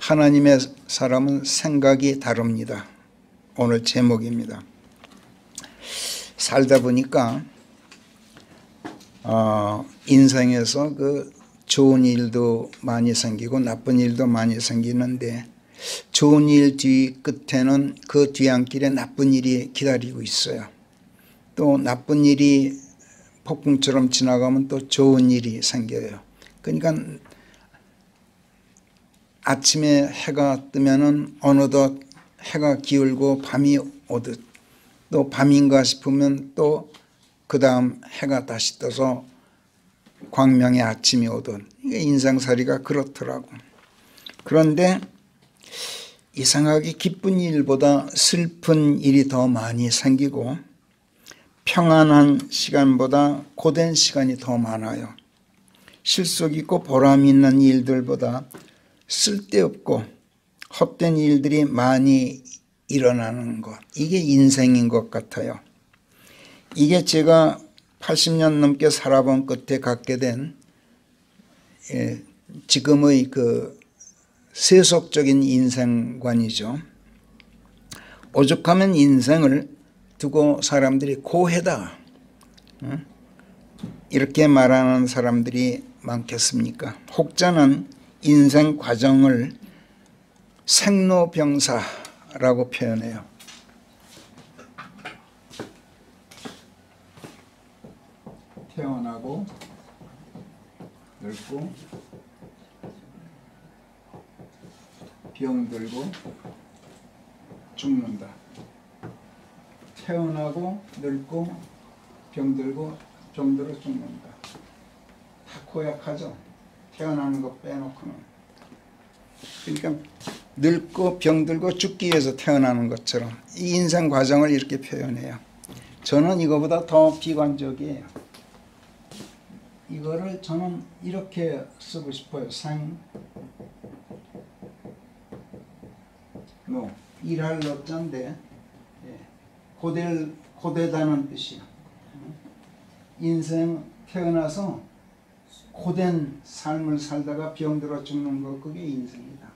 하나님의 사람은 생각이 다릅니다. 오늘 제목입니다. 살다 보니까 인생에서 그 좋은 일도 많이 생기고 나쁜 일도 많이 생기는데 좋은 일 뒤 끝에는 그 뒤안길에 나쁜 일이 기다리고 있어요. 또 나쁜 일이 폭풍처럼 지나가면 또 좋은 일이 생겨요. 그러니까 아침에 해가 뜨면은 어느덧 해가 기울고 밤이 오듯, 또 밤인가 싶으면 또 그 다음 해가 다시 떠서 광명의 아침이 오듯, 이게 인생살이가 그렇더라고. 그런데 이상하게 기쁜 일보다 슬픈 일이 더 많이 생기고 평안한 시간보다 고된 시간이 더 많아요. 실속 있고 보람 있는 일들보다 쓸데없고 헛된 일들이 많이 일어나는 것, 이게 인생인 것 같아요. 이게 제가 80년 넘게 살아본 끝에 갖게 된 지금의 그 세속적인 인생관이죠. 오죽하면 인생을 두고 사람들이 고해다, 이렇게 말하는 사람들이 많겠습니까? 혹자는 인생 과정을 생로병사라고 표현해요. 태어나고 늙고 병들고 죽는다. 태어나고 늙고 병들고 병들어 죽는다. 다 고약하죠. 태어나는 거 빼놓고는. 그러니까 늙고 병들고 죽기 위해서 태어나는 것처럼 이 인생 과정을 이렇게 표현해요. 저는 이거보다 더 비관적이에요. 이거를 저는 이렇게 쓰고 싶어요. 일할 어짠데 고되다는 뜻이야. 인생 태어나서 고된 삶을 살다가 병들어 죽는 거, 그게 인생이다.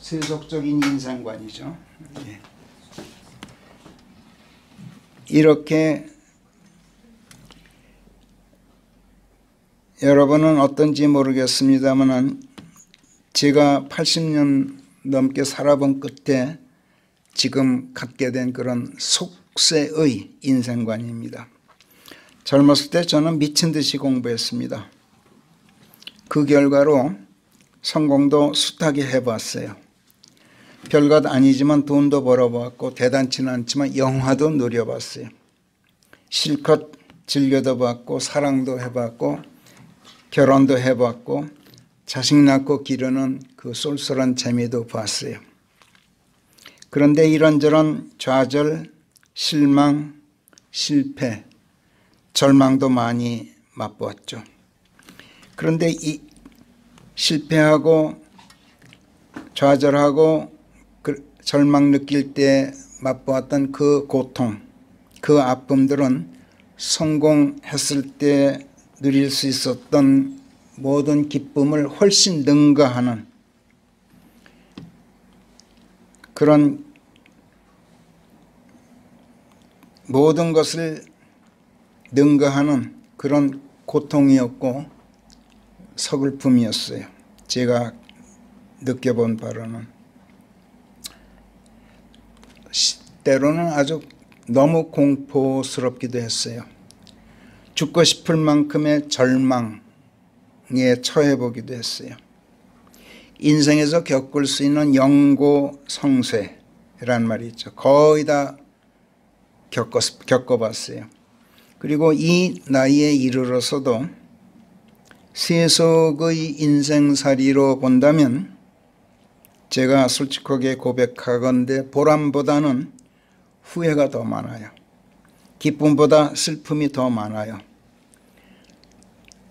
세속적인 인생관이죠. 이렇게 여러분은 어떤지 모르겠습니다만 제가 80년 넘게 살아본 끝에 지금 갖게 된 그런 속세의 인생관입니다. 젊었을 때 저는 미친 듯이 공부했습니다. 그 결과로 성공도 숱하게 해봤어요. 별것 아니지만 돈도 벌어봤고 대단치는 않지만 영화도 누려봤어요. 실컷 즐겨도 봤고 사랑도 해봤고 결혼도 해봤고 자식 낳고 기르는 그 쏠쏠한 재미도 봤어요. 그런데 이런저런 좌절, 실망, 실패, 절망도 많이 맛보았죠. 그런데 이 실패하고 좌절하고 절망 느낄 때 맛보았던 그 고통, 그 아픔들은 성공했을 때 누릴 수 있었던 모든 기쁨을 훨씬 능가하는 그런 모든 것을 능가하는 그런 고통이었고 서글픔이었어요. 제가 느껴본 바로는 때로는 아주 너무 공포스럽기도 했어요. 죽고 싶을 만큼의 절망에 처해보기도 했어요. 인생에서 겪을 수 있는 영고성쇠란 말이 있죠. 거의 다 겪어봤어요. 그리고 이 나이에 이르러서도 세속의 인생살이로 본다면 제가 솔직하게 고백하건대 보람보다는 후회가 더 많아요. 기쁨보다 슬픔이 더 많아요.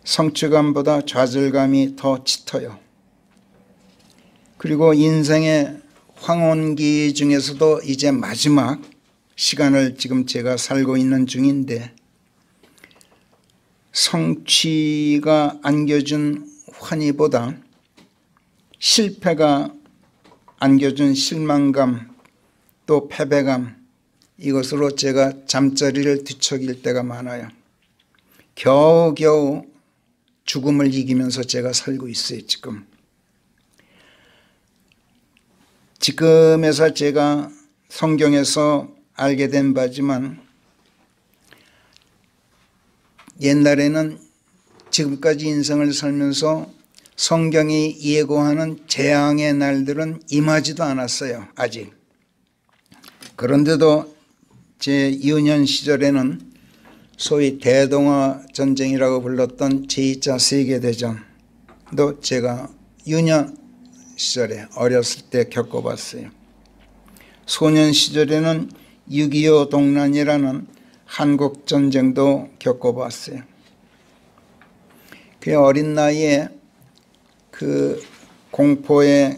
성취감보다 좌절감이 더 짙어요. 그리고 인생의 황혼기 중에서도 이제 마지막 시간을 지금 제가 살고 있는 중인데 성취가 안겨준 환희보다 실패가 안겨준 실망감 또 패배감, 이것으로 제가 잠자리를 뒤척일 때가 많아요. 겨우겨우 죽음을 이기면서 제가 살고 있어요. 지금에서 제가 성경에서 알게 된 바지만 옛날에는 지금까지 인생을 살면서 성경이 예고하는 재앙의 날들은 임하지도 않았어요. 아직. 그런데도 제 유년 시절에는 소위 대동아 전쟁이라고 불렀던 제2차 세계대전도 제가 유년 시절에 어렸을 때 겪어봤어요. 소년 시절에는 6.25 동란이라는 한국전쟁도 겪어봤어요. 그 어린 나이에 그 공포에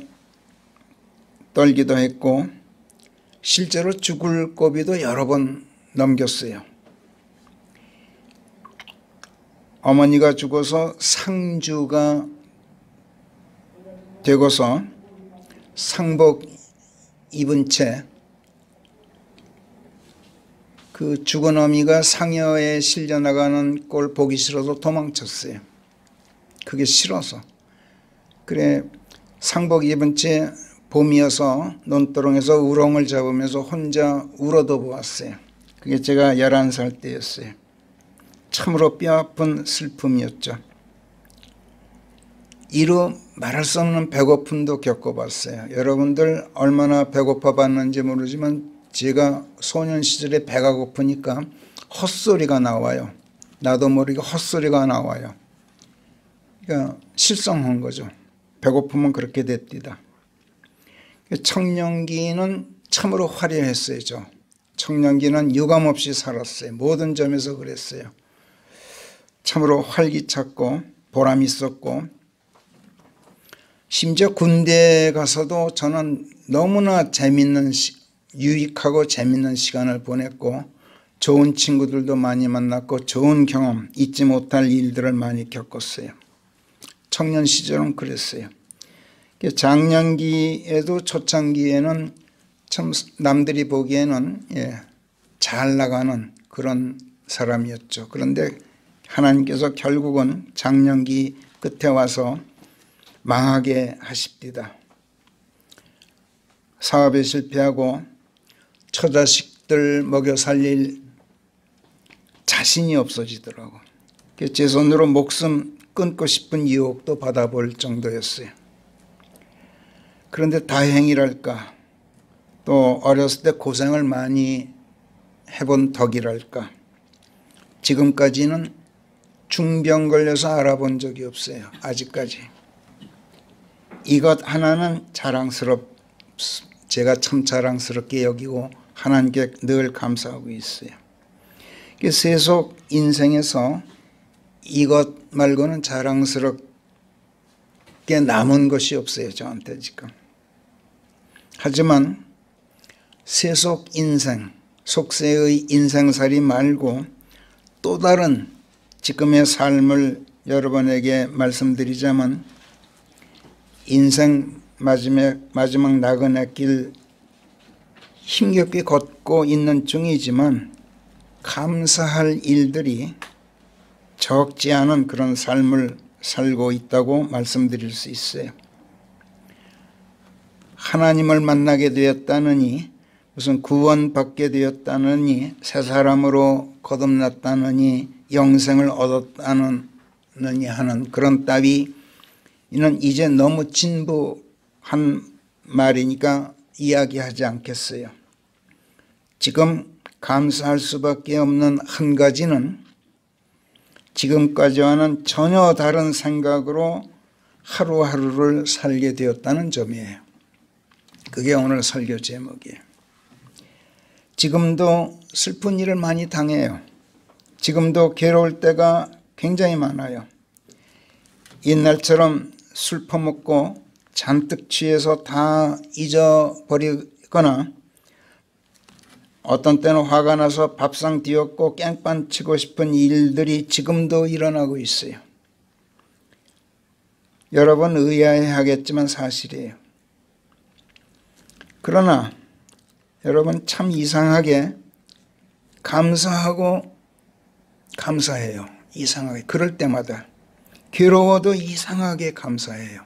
떨기도 했고 실제로 죽을 고비도 여러 번 넘겼어요. 어머니가 죽어서 상주가 되고서 상복 입은 채 그 죽은 어미가 상여에 실려나가는 꼴 보기 싫어서 도망쳤어요. 그게 싫어서. 그래 상복 입은 채 봄이어서 논두렁에서 우렁을 잡으면서 혼자 울어도 보았어요. 그게 제가 11살 때였어요. 참으로 뼈아픈 슬픔이었죠. 이루 말할 수 없는 배고픔도 겪어봤어요. 여러분들 얼마나 배고파 봤는지 모르지만 제가 소년 시절에 배가 고프니까 헛소리가 나와요. 나도 모르게 헛소리가 나와요. 그러니까 실성한 거죠. 배고프면 그렇게 됐디다. 청년기는 참으로 화려했어요. 청년기는 유감없이 살았어요. 모든 점에서 그랬어요. 참으로 활기찼고 보람 있었고 심지어 군대에 가서도 저는 너무나 유익하고 재밌는 시간을 보냈고 좋은 친구들도 많이 만났고 좋은 경험, 잊지 못할 일들을 많이 겪었어요. 청년 시절은 그랬어요. 장년기에도 초창기에는 참 남들이 보기에는 잘 나가는 그런 사람이었죠. 그런데 하나님께서 결국은 장년기 끝에 와서 망하게 하십니다. 사업에 실패하고 처자식들 먹여 살릴 자신이 없어지더라고. 제 손으로 목숨 끊고 싶은 유혹도 받아볼 정도였어요. 그런데 다행이랄까, 또 어렸을 때 고생을 많이 해본 덕이랄까, 지금까지는 중병 걸려서 알아본 적이 없어요. 아직까지. 이것 하나는 제가 참 자랑스럽게 여기고 하나님께 늘 감사하고 있어요. 세속 인생에서 이것 말고는 자랑스럽게 남은 것이 없어요. 저한테 지금. 하지만 세속 인생, 속세의 인생살이 말고 또 다른 지금의 삶을 여러분에게 말씀드리자면 인생 마지막 나그네 길 힘겹게 걷고 있는 중이지만 감사할 일들이 적지 않은 그런 삶을 살고 있다고 말씀드릴 수 있어요. 하나님을 만나게 되었다느니, 무슨 구원받게 되었다느니, 새 사람으로 거듭났다느니, 영생을 얻었다느니 하는 그런 따위 이는 이제 너무 진부한 말이니까 이야기하지 않겠어요. 지금 감사할 수밖에 없는 한 가지는 지금까지와는 전혀 다른 생각으로 하루하루를 살게 되었다는 점이에요. 그게 오늘 설교 제목이에요. 지금도 슬픈 일을 많이 당해요. 지금도 괴로울 때가 굉장히 많아요. 옛날처럼 술 퍼먹고 잔뜩 취해서 다 잊어버리거나 어떤 때는 화가 나서 밥상 뒤엎고 깽판 치고 싶은 일들이 지금도 일어나고 있어요. 여러 번 의아해하겠지만 사실이에요. 그러나 여러분 참 이상하게 감사하고 감사해요. 이상하게. 그럴 때마다 괴로워도 이상하게 감사해요.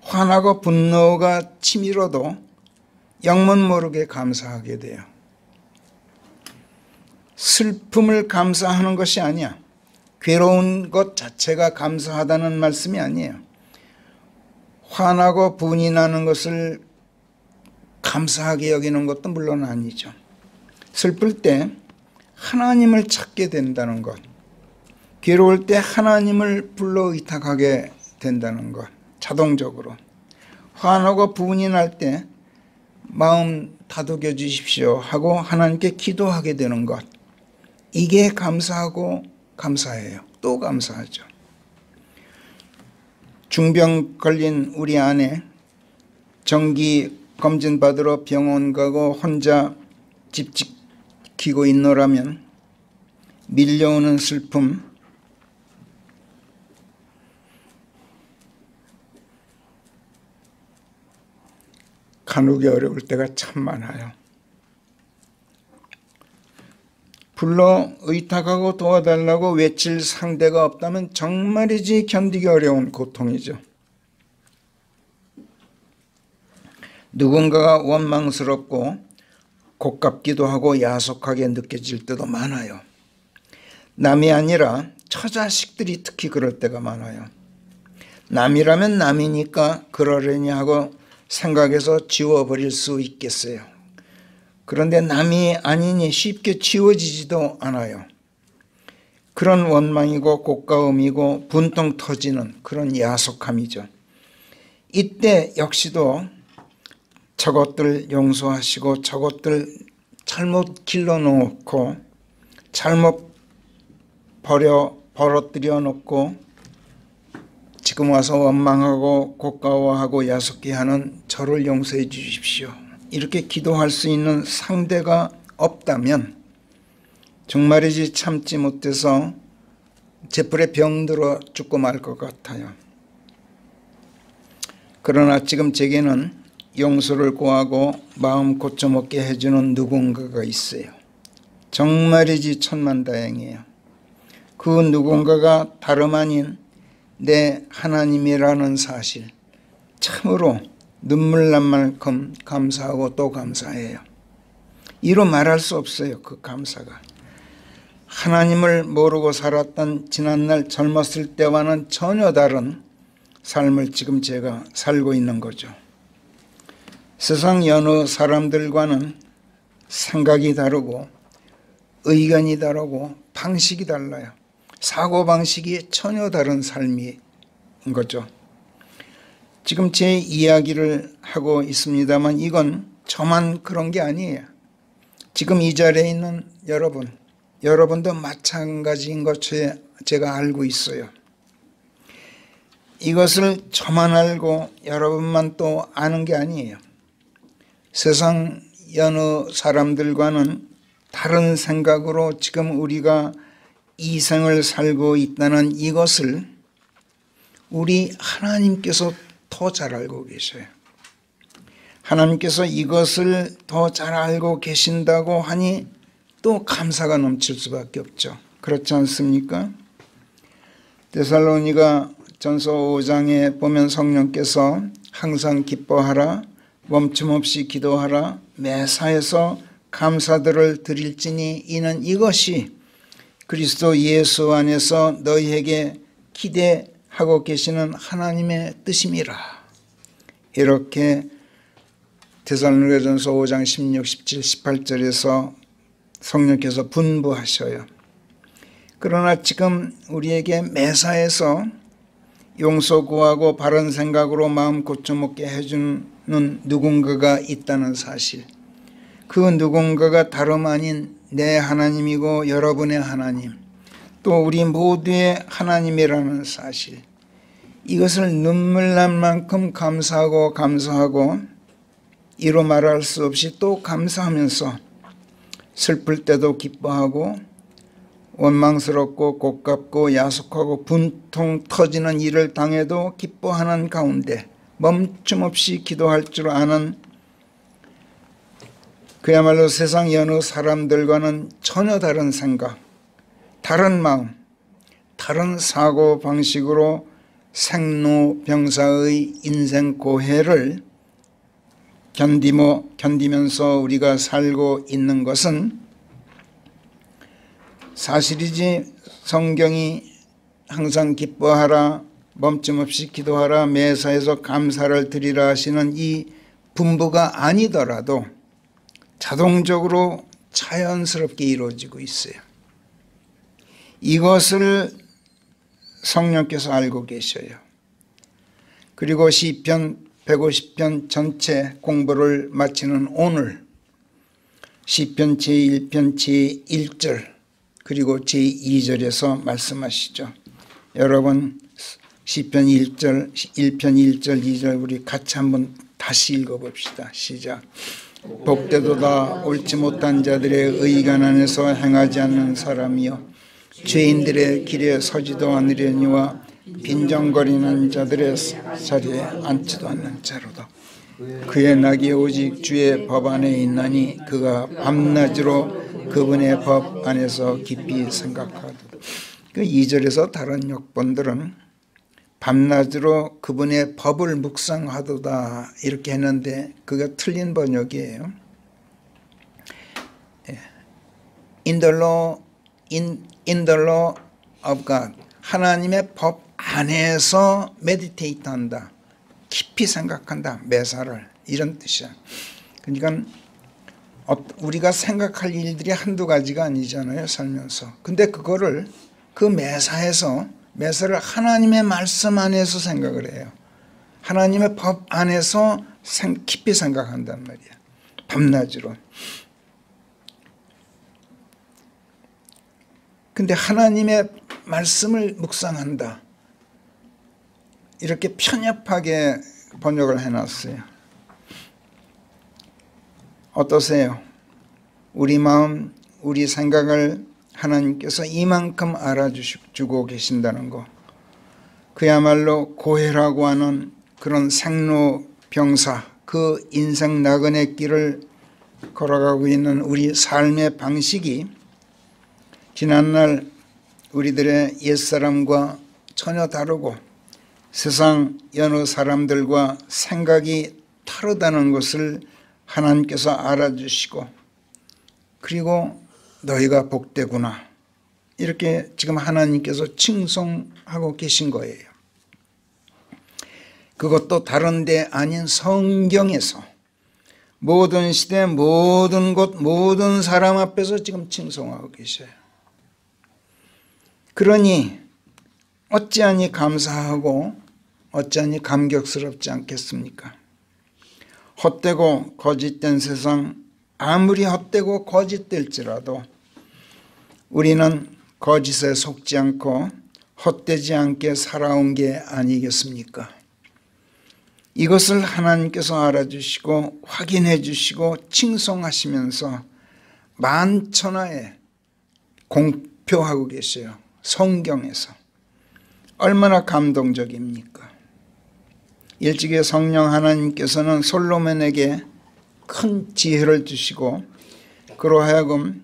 화나고 분노가 치밀어도 영문 모르게 감사하게 돼요. 슬픔을 감사하는 것이 아니야. 괴로운 것 자체가 감사하다는 말씀이 아니에요. 화나고 분이 나는 것을 감사하게 여기는 것도 물론 아니죠. 슬플 때 하나님을 찾게 된다는 것, 괴로울 때 하나님을 불러 의탁하게 된다는 것, 자동적으로. 화나고 분이 날 때 마음 다독여 주십시오 하고 하나님께 기도하게 되는 것, 이게 감사하고 감사해요. 또 감사하죠. 중병 걸린 우리 아내, 정기 검진 받으러 병원 가고 혼자 집 지키고 있노라면 밀려오는 슬픔, 가누기 어려울 때가 참 많아요. 불러 의탁하고 도와달라고 외칠 상대가 없다면 정말이지 견디기 어려운 고통이죠. 누군가가 원망스럽고 고깝기도 하고 야속하게 느껴질 때도 많아요. 남이 아니라 처자식들이 특히 그럴 때가 많아요. 남이라면 남이니까 그러려니 하고 생각해서 지워버릴 수 있겠어요. 그런데 남이 아니니 쉽게 지워지지도 않아요. 그런 원망이고 고가움이고 분통 터지는 그런 야속함이죠. 이때 역시도 저것들 용서하시고 저것들 잘못 길러놓고 잘못 벌어뜨려 놓고 지금 와서 원망하고 고가워하고 야속해 하는 저를 용서해 주십시오. 이렇게 기도할 수 있는 상대가 없다면 정말이지 참지 못해서 제풀에 병들어 죽고 말 것 같아요. 그러나 지금 제게는 용서를 구하고 마음 고쳐먹게 해주는 누군가가 있어요. 정말이지 천만다행이에요. 그 누군가가 다름 아닌 내 하나님이라는 사실, 참으로 눈물 날 만큼 감사하고 또 감사해요. 이로 말할 수 없어요. 그 감사가. 하나님을 모르고 살았던 지난날 젊었을 때와는 전혀 다른 삶을 지금 제가 살고 있는 거죠. 세상 여느 사람들과는 생각이 다르고 의견이 다르고 방식이 달라요. 사고방식이 전혀 다른 삶인 거죠. 지금 제 이야기를 하고 있습니다만 이건 저만 그런 게 아니에요. 지금 이 자리에 있는 여러분도 마찬가지인 것 제가 알고 있어요. 이것을 저만 알고 여러분만 또 아는 게 아니에요. 세상 여느 사람들과는 다른 생각으로 지금 우리가 이 생을 살고 있다는 이것을 우리 하나님께서 더 잘 알고 계셔요. 하나님께서 이것을 더 잘 알고 계신다고 하니 또 감사가 넘칠 수밖에 없죠. 그렇지 않습니까? 데살로니가 전서 5장에 보면 성령께서 항상 기뻐하라, 멈춤없이 기도하라, 매사에서 감사들을 드릴지니 이는 이것이 그리스도 예수 안에서 너희에게 기대하고 계시는 하나님의 뜻임이라. 이렇게 데살로니가전서 5장 16, 17, 18절에서 성령께서 분부하셔요. 그러나 지금 우리에게 매사에서 용서 구하고 바른 생각으로 마음 고쳐먹게 해주는 누군가가 있다는 사실, 그 누군가가 다름 아닌 내 하나님이고 여러분의 하나님, 또 우리 모두의 하나님이라는 사실, 이것을 눈물 날 만큼 감사하고 이로 말할 수 없이 또 감사하면서 슬플 때도 기뻐하고 원망스럽고 고깝고 야속하고 분통 터지는 일을 당해도 기뻐하는 가운데 멈춤없이 기도할 줄 아는, 그야말로 세상 여느 사람들과는 전혀 다른 생각, 다른 마음, 다른 사고 방식으로 생로병사의 인생 고해를 견디면서 우리가 살고 있는 것은 사실이지, 성경이 항상 기뻐하라, 멈춤없이 기도하라, 매사에서 감사를 드리라 하시는 이 분부가 아니더라도 자동적으로 자연스럽게 이루어지고 있어요. 이것을 성령께서 알고 계셔요. 그리고 시편 150편 전체 공부를 마치는 오늘 시편 제1편 제1절 그리고 제2절에서 말씀하시죠. 여러분 시편 1편 1절 2절 우리 같이 한번 다시 읽어봅시다. 시작. 복되도다 옳지 못한 자들의 의견 안에서 행하지 않는 사람이여, 죄인들의 길에 서지도 않으려니와 빈정거리는 자들의 자리에 앉지도 않는 자로다. 그의 낙이 오직 주의 법 안에 있나니 그가 밤낮으로 그분의 법 안에서 깊이 생각하도다. 그 2절에서 다른 역본들은 밤낮으로 그분의 법을 묵상하도다 이렇게 했는데 그게 틀린 번역이에요. In the law of God, 하나님의 법 안에서 메디테이트 한다, 깊이 생각한다, 매사를, 이런 뜻이야. 그러니까 우리가 생각할 일들이 한두 가지가 아니잖아요, 살면서. 근데 그거를 그 매사를 하나님의 말씀 안에서 생각을 해요. 하나님의 법 안에서 깊이 생각한단 말이야, 밤낮으로. 근데 하나님의 말씀을 묵상한다, 이렇게 편협하게 번역을 해놨어요. 어떠세요? 우리 마음, 우리 생각을 하나님께서 이만큼 알아주고 계신다는 거, 그야말로 고해라고 하는 그런 생로병사, 그 인생 나그네 길을 걸어가고 있는 우리 삶의 방식이 지난날 우리들의 옛사람과 전혀 다르고 세상 여느 사람들과 생각이 다르다는 것을 하나님께서 알아주시고, 그리고 너희가 복되구나, 이렇게 지금 하나님께서 칭송하고 계신 거예요. 그것도 다른 데 아닌 성경에서 모든 시대, 모든 곳, 모든 사람 앞에서 지금 칭송하고 계셔요. 그러니 어찌하니 감사하고 어찌하니 감격스럽지 않겠습니까? 헛되고 거짓된 세상, 아무리 헛되고 거짓될지라도 우리는 거짓에 속지 않고 헛되지 않게 살아온 게 아니겠습니까? 이것을 하나님께서 알아주시고 확인해 주시고 칭송하시면서 만천하에 공표하고 계세요. 성경에서. 얼마나 감동적입니까? 일찍이 성령 하나님께서는 솔로몬에게 큰 지혜를 주시고 그로 하여금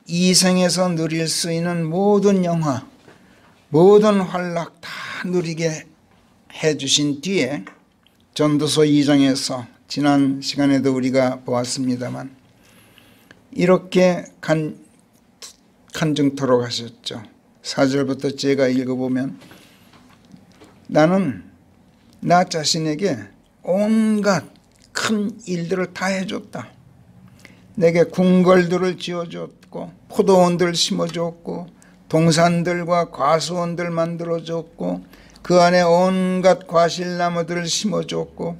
이 생에서 누릴 수 있는 모든 영화, 모든 환락 다 누리게 해주신 뒤에 전도서 2장에서 지난 시간에도 우리가 보았습니다만 이렇게 간증토록 하셨죠. 4절부터 제가 읽어보면, 나는 나 자신에게 온갖 큰 일들을 다 해줬다. 내게 궁궐들을 지어줬고 포도원들 심어줬고 동산들과 과수원들 만들어줬고 그 안에 온갖 과실나무들을 심어줬고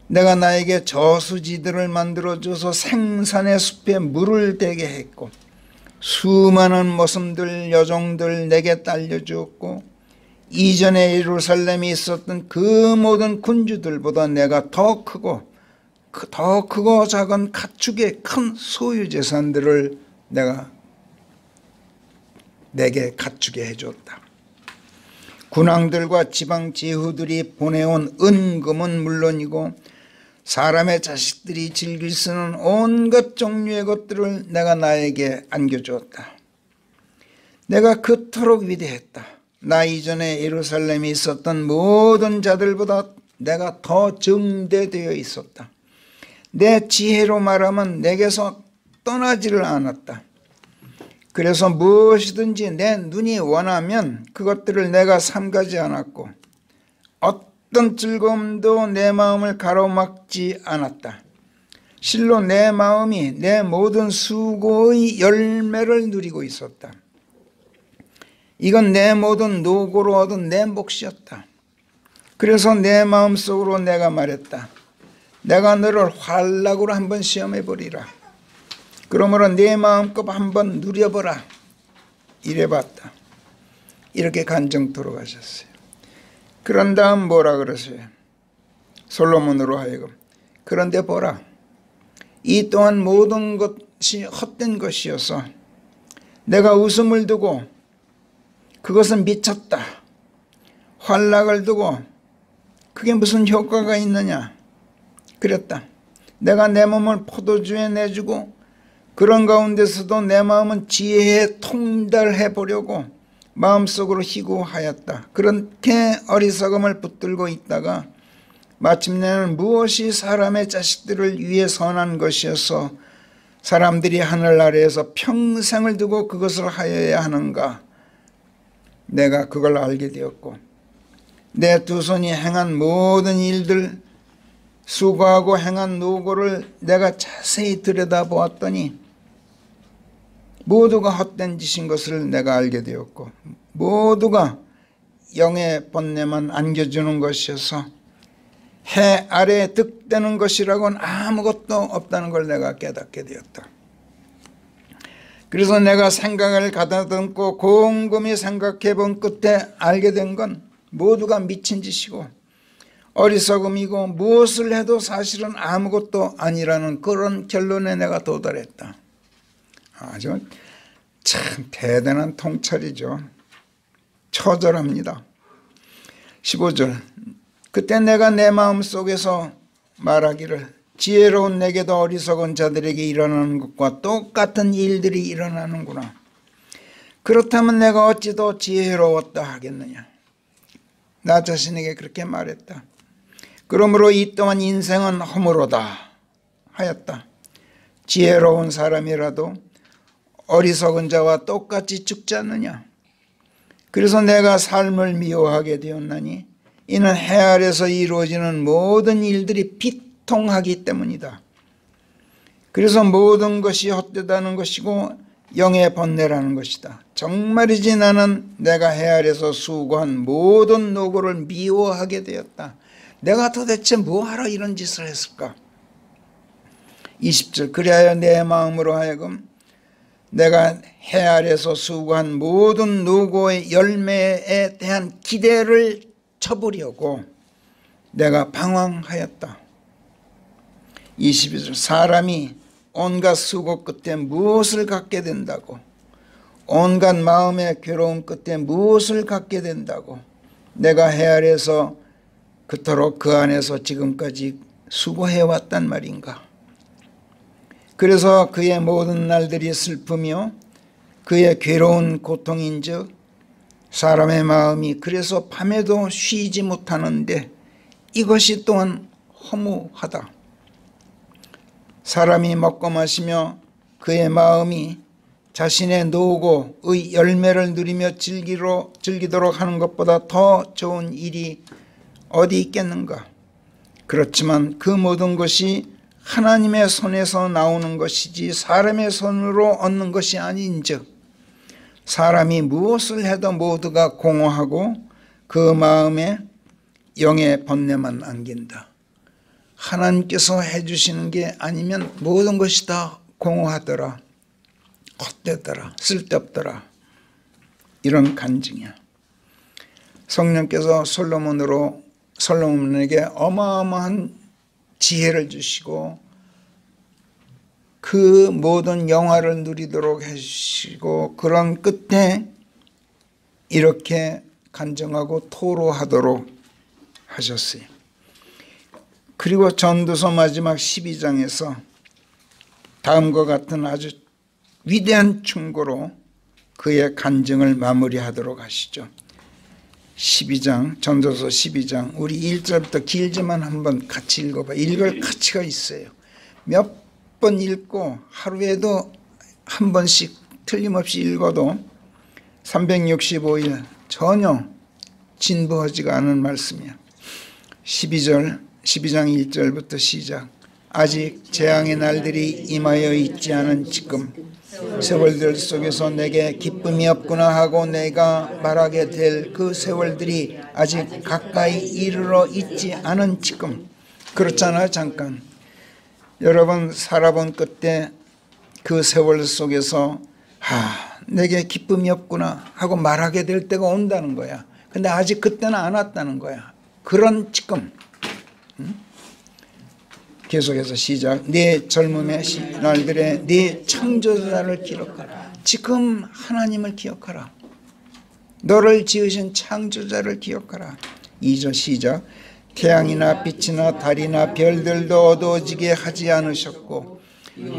내가 나에게 저수지들을 만들어줘서 생산의 숲에 물을 대게 했고 수많은 머슴들, 여종들 내게 딸려주었고 이전에 예루살렘에 있었던 그 모든 군주들보다 내가 더 크고 작은 가축의 큰 소유재산들을 내가 내게 갖추게 해줬다. 군왕들과 지방 제후들이 보내온 은금은 물론이고 사람의 자식들이 즐길 쓰는 온갖 종류의 것들을 내가 나에게 안겨주었다. 내가 그토록 위대했다. 나 이전에 예루살렘에 있었던 모든 자들보다 내가 더 증대되어 있었다. 내 지혜로 말하면 내게서 떠나지를 않았다. 그래서 무엇이든지 내 눈이 원하면 그것들을 내가 삼가지 않았고 어떤 즐거움도 내 마음을 가로막지 않았다. 실로 내 마음이 내 모든 수고의 열매를 누리고 있었다. 이건 내 모든 노고로 얻은 내 몫이었다. 그래서 내 마음속으로 내가 말했다. 내가 너를 활락으로 한번 시험해 보리라. 그러므로 내 마음껏 한번 누려보라. 이래봤다. 이렇게 간증토록 하셨어요. 그런 다음 뭐라 그러세요? 솔로몬으로 하여금 그런데 보라. 이 또한 모든 것이 헛된 것이어서 내가 웃음을 두고 그것은 미쳤다. 활락을 두고 그게 무슨 효과가 있느냐. 그랬다. 내가 내 몸을 포도주에 내주고 그런 가운데서도 내 마음은 지혜에 통달해 보려고 마음속으로 희구하였다. 그렇게 어리석음을 붙들고 있다가 마침내는 무엇이 사람의 자식들을 위해 선한 것이어서 사람들이 하늘 아래에서 평생을 두고 그것을 하여야 하는가. 내가 그걸 알게 되었고 내 두 손이 행한 모든 일들 수고하고 행한 노고를 내가 자세히 들여다보았더니 모두가 헛된 짓인 것을 내가 알게 되었고 모두가 영의 번뇌만 안겨주는 것이어서 해 아래에 득되는 것이라고는 아무것도 없다는 걸 내가 깨닫게 되었다. 그래서 내가 생각을 가다듬고 곰곰이 생각해 본 끝에 알게 된 건 모두가 미친 짓이고 어리석음이고 무엇을 해도 사실은 아무것도 아니라는 그런 결론에 내가 도달했다. 아주 참 대단한 통찰이죠. 처절합니다. 15절 그때 내가 내 마음속에서 말하기를 지혜로운 내게도 어리석은 자들에게 일어나는 것과 똑같은 일들이 일어나는구나. 그렇다면 내가 어찌 더 지혜로웠다 하겠느냐. 나 자신에게 그렇게 말했다. 그러므로 이 또한 인생은 허무로다 하였다. 지혜로운 사람이라도 어리석은 자와 똑같이 죽지 않느냐. 그래서 내가 삶을 미워하게 되었나니 이는 해 아래서 이루어지는 모든 일들이 비통하기 때문이다. 그래서 모든 것이 헛되다는 것이고 영의 번뇌라는 것이다. 정말이지 나는 내가 해 아래서 수고한 모든 노고를 미워하게 되었다. 내가 도대체 뭐하러 이런 짓을 했을까? 20절 그리하여 내 마음으로 하여금 내가 해 아래서 수고한 모든 노고의 열매에 대한 기대를 쳐보려고 내가 방황하였다. 22절 사람이 온갖 수고 끝에 무엇을 갖게 된다고 온갖 마음의 괴로움 끝에 무엇을 갖게 된다고 내가 해 아래서 그토록 그 안에서 지금까지 수고해왔단 말인가. 그래서 그의 모든 날들이 슬프며 그의 괴로운 고통인즉 사람의 마음이 그래서 밤에도 쉬지 못하는데 이것이 또한 허무하다. 사람이 먹고 마시며 그의 마음이 자신의 노고의 열매를 누리며 즐기도록 하는 것보다 더 좋은 일이 어디 있겠는가. 그렇지만 그 모든 것이 하나님의 손에서 나오는 것이지 사람의 손으로 얻는 것이 아닌즉 사람이 무엇을 해도 모두가 공허하고 그 마음에 영의 번뇌만 안긴다. 하나님께서 해주시는 게 아니면 모든 것이 다 공허하더라, 헛되더라, 쓸데없더라. 이런 간증이야. 성령께서 솔로몬에게 어마어마한 지혜를 주시고 그 모든 영화를 누리도록 해주시고 그런 끝에 이렇게 간증하고 토로하도록 하셨어요. 그리고 전도서 마지막 12장에서 다음과 같은 아주 위대한 충고로 그의 간증을 마무리하도록 하시죠. 12장, 전도서 12장, 우리 1절부터 길지만 한번 같이 읽어봐. 읽을 가치가 있어요. 몇 번 읽고 하루에도 한 번씩 틀림없이 읽어도 365일 전혀 진부하지가 않은 말씀이야. 12장 1절부터 시작. 아직 재앙의 날들이 임하여 있지 않은 지금 세월들 속에서 내게 기쁨이 없구나 하고 내가 말하게 될 그 세월들이 아직 가까이 이르러 있지 않은 지금. 그렇잖아요. 잠깐 여러분 살아본 끝에 그 세월 속에서 내게 기쁨이 없구나 하고 말하게 될 때가 온다는 거야. 근데 아직 그때는 안 왔다는 거야. 그런 지금. 계속해서 시작. 네 젊음의 날들에 네 창조자를 기억하라. 지금 하나님을 기억하라. 너를 지으신 창조자를 기억하라. 2절 시작. 태양이나 빛이나 달이나 별들도 어두워지게 하지 않으셨고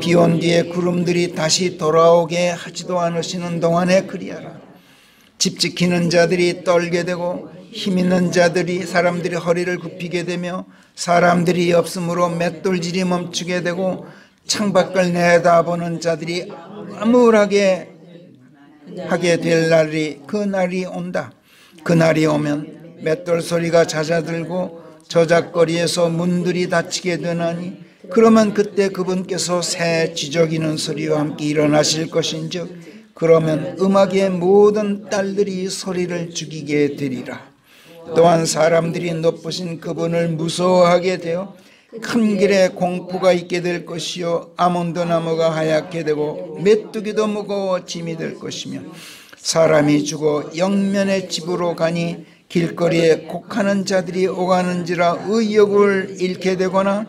비온 뒤에 구름들이 다시 돌아오게 하지도 않으시는 동안에 그리하라. 집 지키는 자들이 떨게 되고 힘 있는 자들이 사람들이 허리를 굽히게 되며 사람들이 없으므로 맷돌질이 멈추게 되고 창밖을 내다보는 자들이 암울하게 하게 될 날이 그 날이 온다. 그 날이 오면 맷돌 소리가 잦아들고 저작거리에서 문들이 닫히게 되나니 그러면 그때 그분께서 새 지저귀는 소리와 함께 일어나실 것인즉 그러면 음악의 모든 딸들이 소리를 죽이게 되리라. 또한 사람들이 높으신 그분을 무서워하게 되어 큰 길에 공포가 있게 될 것이요 아몬드 나무가 하얗게 되고 메뚜기도 무거워 짐이 될 것이며 사람이 죽어 영면의 집으로 가니 길거리에 곡하는 자들이 오가는지라 의욕을 잃게 되거나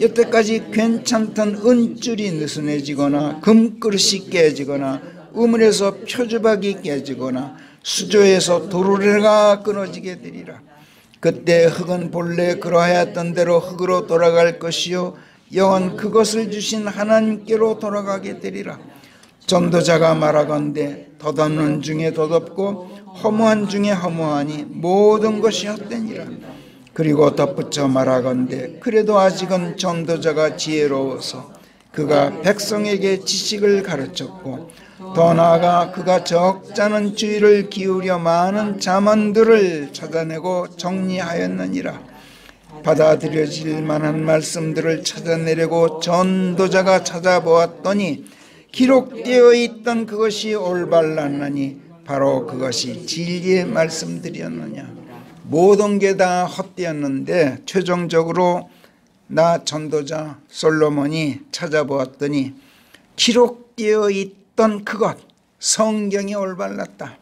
여태까지 괜찮던 은줄이 느슨해지거나 금그릇이 깨지거나 우물에서 표주박이 깨지거나 수조에서 도르래가 끊어지게 되리라. 그때 흙은 본래 그러하였던 대로 흙으로 돌아갈 것이요 영은 그것을 주신 하나님께로 돌아가게 되리라. 전도자가 말하건대 덧없는 중에 덧없고 허무한 중에 허무하니 모든 것이 헛되니라. 그리고 덧붙여 말하건대 그래도 아직은 전도자가 지혜로워서 그가 백성에게 지식을 가르쳤고 더 나아가 그가 적잖은 주의를 기울여 많은 잠언들을 찾아내고 정리하였느니라. 받아들여질 만한 말씀들을 찾아내려고 전도자가 찾아보았더니 기록되어 있던 그것이 올바랐나니 바로 그것이 진리의 말씀들이었느냐. 모든 게 다 헛되었는데 최종적으로 나 전도자 솔로몬이 찾아보았더니 기록되어 있던 그것 성경이 올바랐다.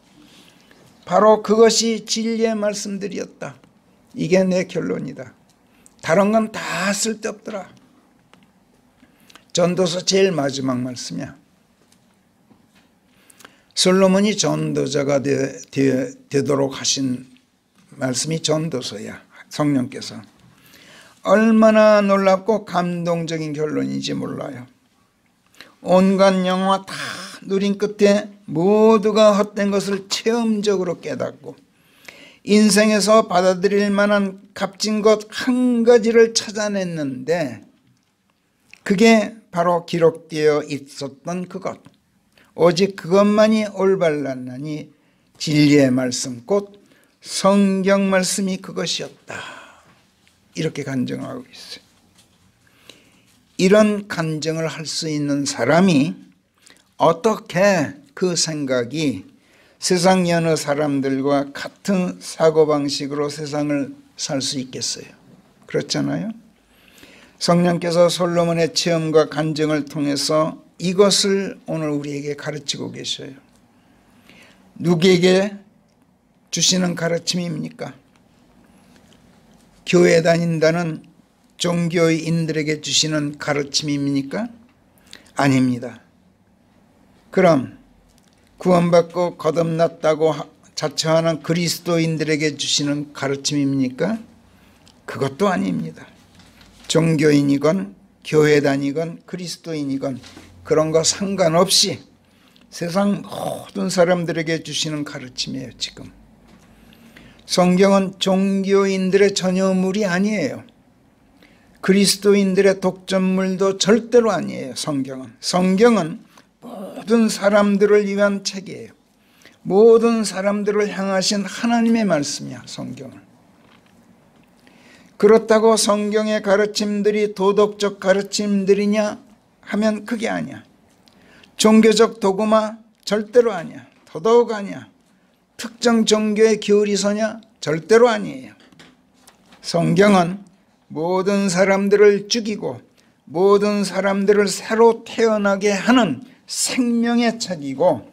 바로 그것이 진리의 말씀들이었다. 이게 내 결론이다. 다른 건 다 쓸데없더라. 전도서 제일 마지막 말씀이야. 솔로몬이 전도자가 되도록 하신 말씀이 전도서야. 성령께서 얼마나 놀랍고 감동적인 결론인지 몰라요. 온갖 영화 다 누린 끝에 모두가 헛된 것을 체험적으로 깨닫고 인생에서 받아들일 만한 값진 것 한 가지를 찾아냈는데 그게 바로 기록되어 있었던 그것, 오직 그것만이 올바랐나니 진리의 말씀 곧 성경 말씀이 그것이었다. 이렇게 간증하고 있어요. 이런 간증을 할 수 있는 사람이 어떻게 그 생각이 세상 여느 사람들과 같은 사고방식으로 세상을 살 수 있겠어요? 그렇잖아요. 성령께서 솔로몬의 체험과 간증을 통해서 이것을 오늘 우리에게 가르치고 계셔요. 누구에게 주시는 가르침입니까? 교회 다닌다는 종교인들에게 주시는 가르침입니까? 아닙니다. 그럼 구원받고 거듭났다고 자처하는 그리스도인들에게 주시는 가르침입니까? 그것도 아닙니다. 종교인이건 교회 다니건 그리스도인이건 그런 거 상관없이 세상 모든 사람들에게 주시는 가르침이에요. 지금 성경은 종교인들의 전유물이 아니에요. 그리스도인들의 독점물도 절대로 아니에요. 성경은 모든 사람들을 위한 책이에요. 모든 사람들을 향하신 하나님의 말씀이야. 성경은. 그렇다고 성경의 가르침들이 도덕적 가르침들이냐 하면 그게 아니야. 종교적 도구마 절대로 아니야. 더더욱 아니야. 특정 종교에 기울이 서냐? 절대로 아니에요. 성경은 모든 사람들을 죽이고 모든 사람들을 새로 태어나게 하는 생명의 책이고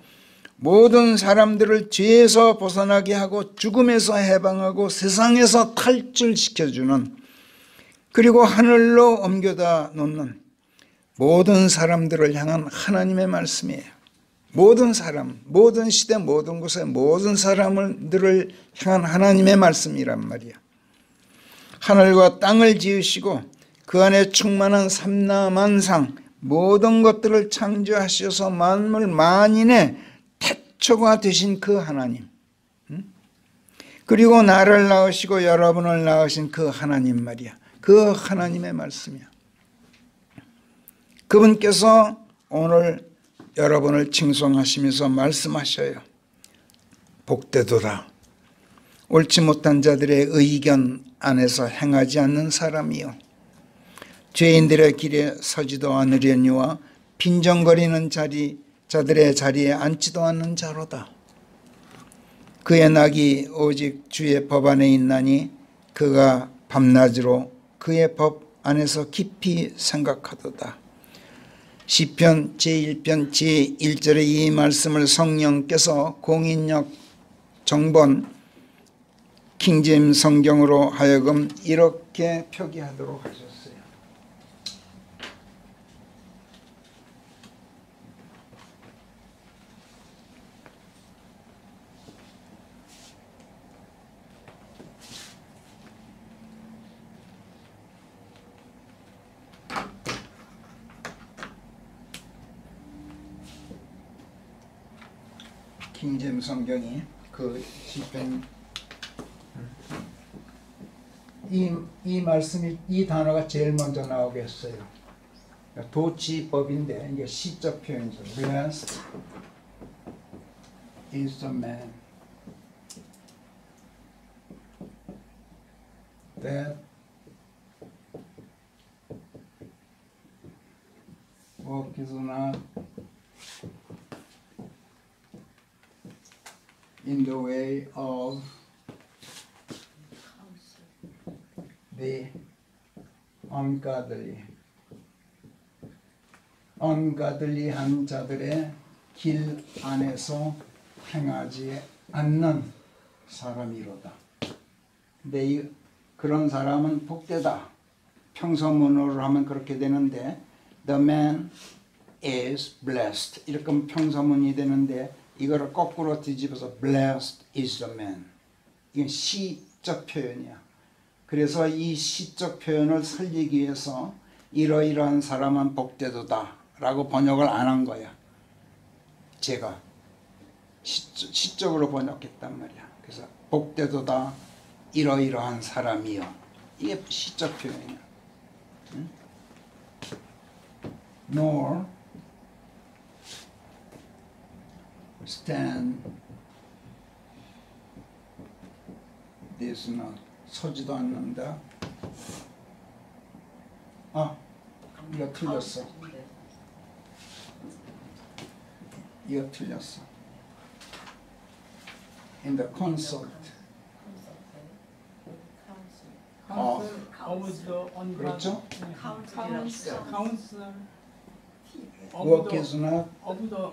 모든 사람들을 죄에서 벗어나게 하고 죽음에서 해방하고 세상에서 탈출시켜주는 그리고 하늘로 옮겨다 놓는 모든 사람들을 향한 하나님의 말씀이에요. 모든 사람, 모든 시대, 모든 곳에 모든 사람들을 향한 하나님의 말씀이란 말이야. 하늘과 땅을 지으시고 그 안에 충만한 삼라만상 모든 것들을 창조하셔서 만물 만인의 태초가 되신 그 하나님, 그리고 나를 낳으시고 여러분을 낳으신 그 하나님 말이야. 그 하나님의 말씀이야. 그분께서 오늘 여러분을 칭송하시면서 말씀하셔요. 복되도다. 옳지 못한 자들의 의견 안에서 행하지 않는 사람이요 죄인들의 길에 서지도 않으려니와 빈정거리는 자들의 자리에 앉지도 않는 자로다. 그의 낙이 오직 주의 법 안에 있나니 그가 밤낮으로 그의 법 안에서 깊이 생각하도다. 시편 제1편 제1절의 이 말씀을 성령께서 공인역 정본 킹제임스 성경으로 하여금 이렇게 표기하도록 하셨어요. 킹제임스 성경이 그 시편 이 말씀이 이 단어가 제일 먼저 나오겠어요. 도치법인데 이게 시적 표현이죠. Blessed is the man that walks not in the way of the ungodly한 자들의 길 안에서 행하지 않는 사람이로다. 근데 그런 사람은 복되다. 평서문으로 하면 그렇게 되는데 the man is blessed 이렇게 하면 평서문이 되는데 이거를 거꾸로 뒤집어서 blessed is the man. 이건 시적 표현이야. 그래서 이 시적 표현을 살리기 위해서 이러이러한 사람은 복되도다 라고 번역을 안 한 거야. 제가 시적으로 번역했단 말이야. 그래서 복되도다 이러이러한 사람이요. 이게 시적 표현이야. 응? Nor stand this not 서지도 않는다. 이거 틀렸어. 이거 틀렸어. In the consult. 그렇죠? Work is not 맞죠?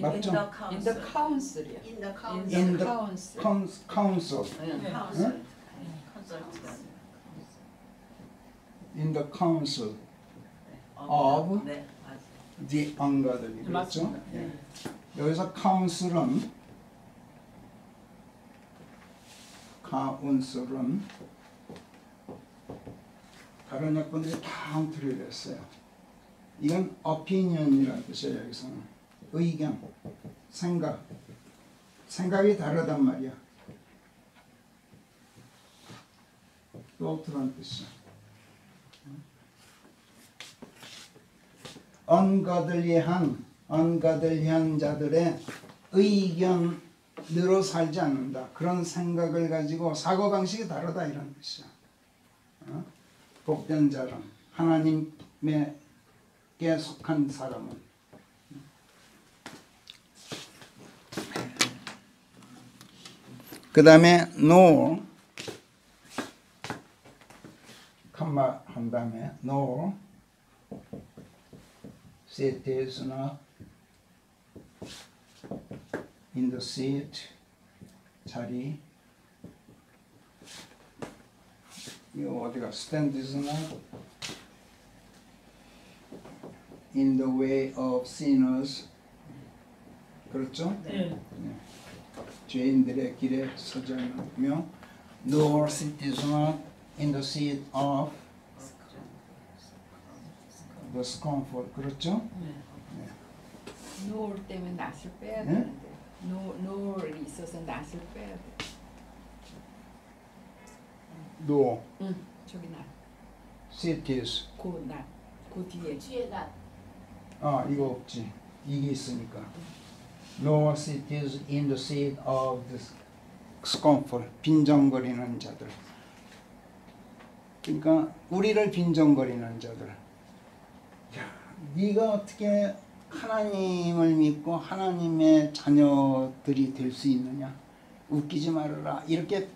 In the council. In the council. In the council of the ungodly. 그렇죠? 여기서 카운슬은 다른 학번들이 다 엉터리를 했어요. 이건 opinion이라는 뜻이에요. 여기서는 의견, 생각이 다르단 말이야. thought라는 뜻이야. ungodly한 자들의 의견으로 살지 않는다. 그런 생각을 가지고 사고방식이 다르다 이런 뜻이야. 복된 자는 하나님께 속한 사람은 그 다음에 nor 컴마 한 다음에 nor sitteth not in the seat 자리 이거 어디가 stands not in the way of sinners 그렇죠? 네. 죄인들의 길에 서지 않으며 nor sitteth not in the seat of the scornful 그렇죠? 노을 때문에 낯을 빼야 네? 되는데 노을이 있어서 낯을 빼야 돼. nor 응, 저기 낯. sitteth 그 뒤에 낯. 이거 없지 이게 있으니까 nor sitteth in the seat of the scornful 빈정거리는 자들 그러니까 우리를 빈정거리는 자들 야, 네가 어떻게 하나님을 믿고 하나님의 자녀들이 될 수 있느냐 웃기지 말아라 이렇게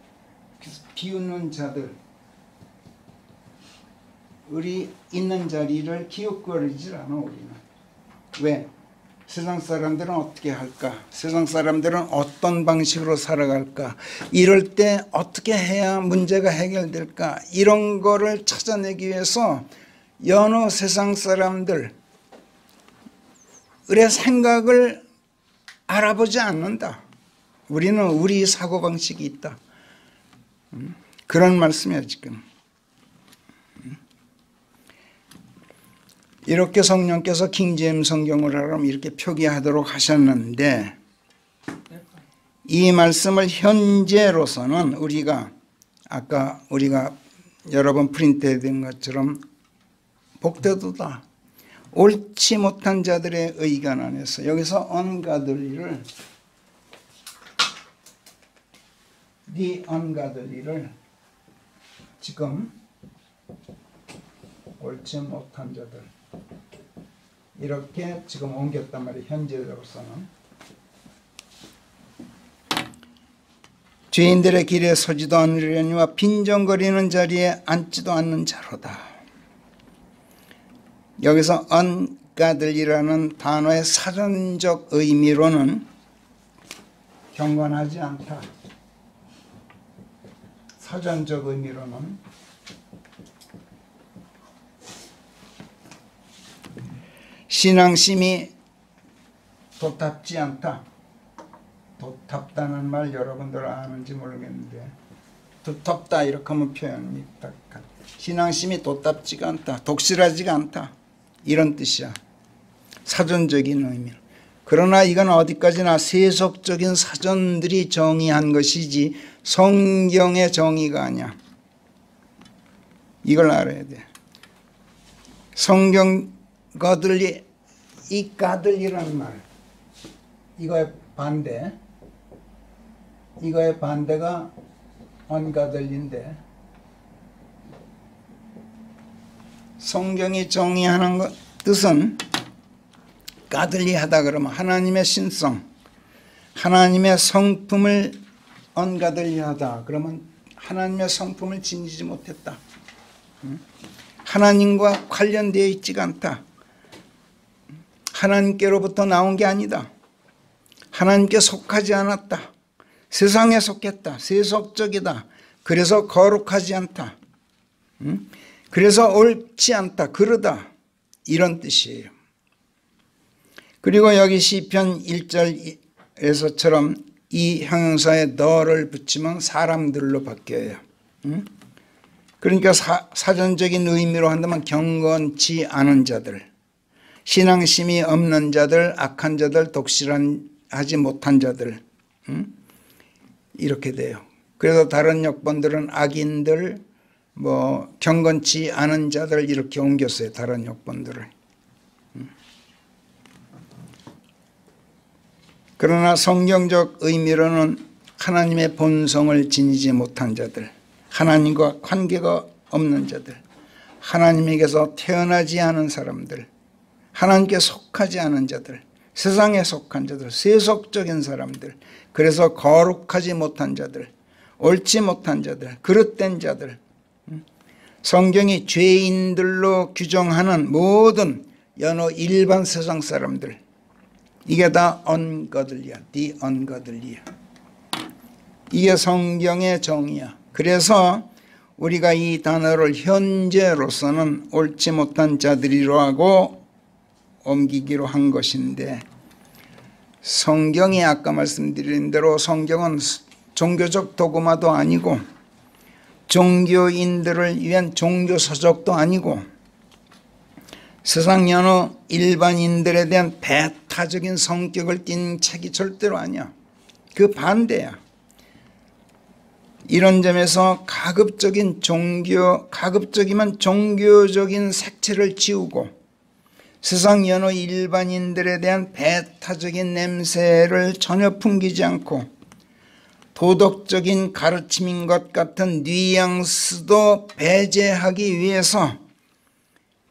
비웃는 자들 우리 있는 자리를 기웃거리질 않아 우리는 왜? 세상 사람들은 어떻게 할까? 세상 사람들은 어떤 방식으로 살아갈까? 이럴 때 어떻게 해야 문제가 해결될까? 이런 거를 찾아내기 위해서 여느 세상 사람들의 생각을 알아보지 않는다. 우리는 우리 사고방식이 있다. 그런 말씀이야 지금. 이렇게 성령께서 킹제임스 성경을 하라면 이렇게 표기하도록 하셨는데 이 말씀을 현재로서는 아까 우리가 여러 번 프린트된 것처럼 복되도다. 옳지 못한 자들의 의견 안에서 여기서 ungodly를 the ungodly를 지금 옳지 못한 자들 이렇게 지금 옮겼단 말이에요. 현재로서는 죄인들의 길에 서지도 않으려니와 빈정거리는 자리에 앉지도 않는 자로다. 여기서 ungodly라는 단어의 사전적 의미로는 경건하지 않다. 사전적 의미로는 신앙심이 도탑지 않다. 도탑다는 말 여러분들 아는지 모르겠는데 도탑다 이렇게 하면 표현이 딱 신앙심이 도탑지가 않다. 독실하지가 않다. 이런 뜻이야. 사전적인 의미. 그러나 이건 어디까지나 세속적인 사전들이 정의한 것이지 성경의 정의가 아니야. 이걸 알아야 돼. 성경 godly, 이 godly라는 말 이거의 반대가 ungodly인데 성경이 정의하는 뜻은 godly하다 그러면 하나님의 신성 하나님의 성품을 ungodly하다 그러면 하나님의 성품을 지니지 못했다. 하나님과 관련되어 있지가 않다. 하나님께로부터 나온 게 아니다. 하나님께 속하지 않았다. 세상에 속했다. 세속적이다. 그래서 거룩하지 않다. 그래서 옳지 않다. 그러다. 이런 뜻이에요. 그리고 여기 시편 1절에서처럼 이 형용사에 너를 붙이면 사람들로 바뀌어요. 그러니까 사전적인 의미로 한다면 경건치 않은 자들, 신앙심이 없는 자들, 악한 자들, 독실하지 못한 자들, 이렇게 돼요. 그래서 다른 역본들은 악인들, 경건치 않은 자들 이렇게 옮겼어요. 다른 역본들을. 그러나 성경적 의미로는 하나님의 본성을 지니지 못한 자들, 하나님과 관계가 없는 자들, 하나님에게서 태어나지 않은 사람들, 하나님께 속하지 않은 자들, 세상에 속한 자들, 세속적인 사람들, 그래서 거룩하지 못한 자들, 옳지 못한 자들, 그릇된 자들, 성경이 죄인들로 규정하는 모든 여느 일반 세상 사람들, 이게 다 ungodly야. the ungodly야. 이게 성경의 정의야. 그래서 우리가 이 단어를 현재로서는 옳지 못한 자들이라고 옮기기로 한 것인데, 성경이 아까 말씀드린 대로 성경은 종교적 도구마도 아니고 종교인들을 위한 종교서적도 아니고 세상 여느 일반인들에 대한 배타적인 성격을 띤 책이 절대로 아니야. 그 반대야. 이런 점에서 가급적이면 종교적인 색채를 지우고 세상 여느 일반인들에 대한 배타적인 냄새를 전혀 풍기지 않고 도덕적인 가르침인 것 같은 뉘앙스도 배제하기 위해서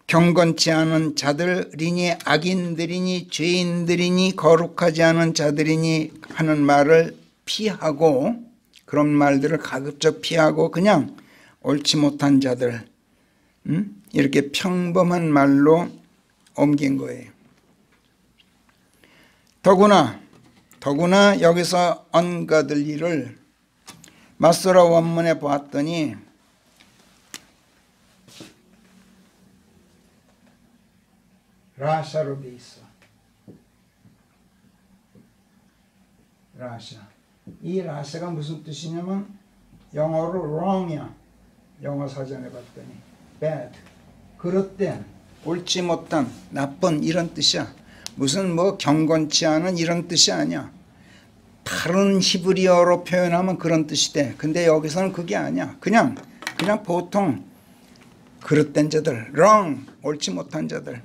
경건치 않은 자들이니 악인들이니 죄인들이니 거룩하지 않은 자들이니 하는 말을 피하고, 그런 말들을 가급적 피하고 그냥 옳지 못한 자들, 이렇게 평범한 말로 옮긴 거예요. 더구나 여기서 ungodly를 마소라 원문에 보았더니 라샤로 돼 있어. 라샤. 이 라샤가 무슨 뜻이냐면 영어로 wrong이야. 영어 사전에 봤더니 bad, 그릇된, 옳지 못한, 나쁜 이런 뜻이야. 무슨 경건치 않은 이런 뜻이 아니야. 다른 히브리어로 표현하면 그런 뜻이 돼. 근데 여기서는 그게 아니야. 그냥 보통 그릇된 자들, wrong, 옳지 못한 자들.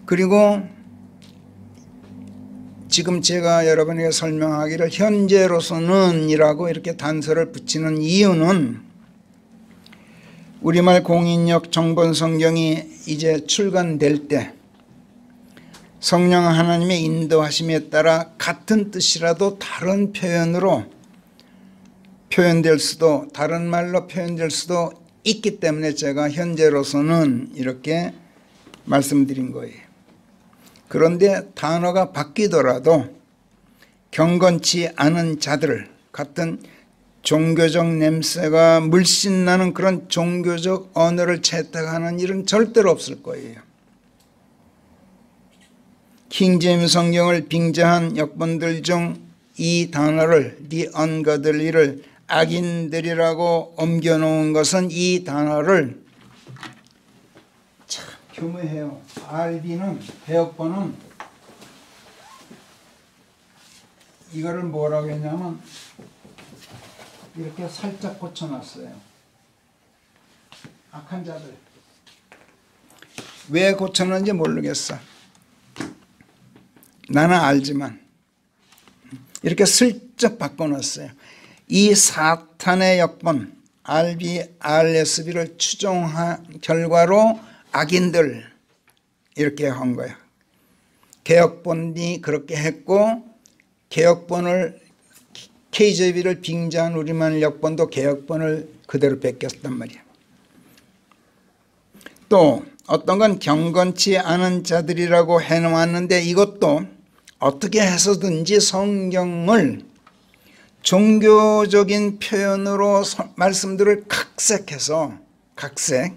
그리고 지금 제가 여러분에게 설명하기를 현재로서는 이라고 이렇게 단서를 붙이는 이유는 우리말 공인역 정본 성경이 이제 출간될 때 성령 하나님의 인도하심에 따라 같은 뜻이라도 다른 표현으로 표현될 수도, 다른 말로 표현될 수도 있기 때문에 제가 현재로서는 이렇게 말씀드린 거예요. 그런데 단어가 바뀌더라도 경건치 않은 자들 같은 종교적 냄새가 물씬 나는 그런 종교적 언어를 채택하는 일은 절대로 없을 거예요. 킹제임스 성경을 빙자한 역본들 중 이 단어를 the ungodly를 악인들이라고 옮겨놓은 것은 이 단어를 참 교묘해요. RB는 배역본은 이거를 뭐라고 했냐면 이렇게 살짝 고쳐놨어요. 악한 자들. 왜 고쳐놨는지 모르겠어. 나는 알지만 이렇게 슬쩍 바꿔놨어요. 이 사탄의 역본 RSB를 추종한 결과로 악인들 이렇게 한 거야. 개역본이 그렇게 했고 개역본을 KJV를 빙자한 우리말 역본도 개역본을 그대로 뺏겼단 말이야. 또 어떤 건 경건치 않은 자들이라고 해놓았는데 이것도 어떻게 해서든지 성경을 종교적인 표현으로 말씀들을 각색해서 각색,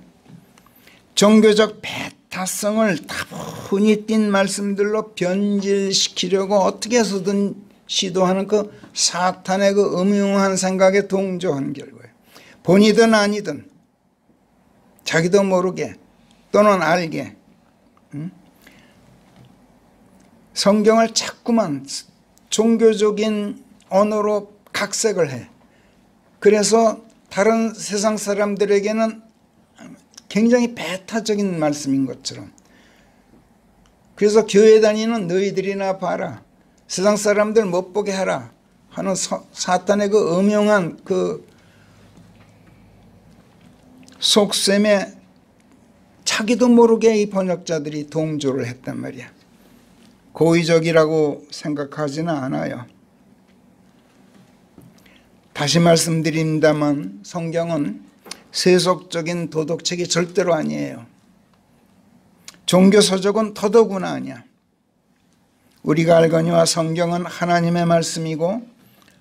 종교적 배타성을 다분히 띈 말씀들로 변질시키려고 어떻게 해서든 시도하는 그 사탄의 그 음흉한 생각에 동조한 결과예요. 본이든 아니든 자기도 모르게 또는 알게 성경을 자꾸만 종교적인 언어로 각색을 해. 그래서 다른 세상 사람들에게는 굉장히 배타적인 말씀인 것처럼. 그래서 교회 다니는 너희들이나 봐라. 세상 사람들 못 보게 하라 하는 사탄의 그 음흉한 그 속셈에 자기도 모르게 이 번역자들이 동조를 했단 말이야. 고의적이라고 생각하지는 않아요. 다시 말씀드립니다만 성경은 세속적인 도덕책이 절대로 아니에요. 종교서적은 더더구나 아니야. 우리가 알거니와 성경은 하나님의 말씀이고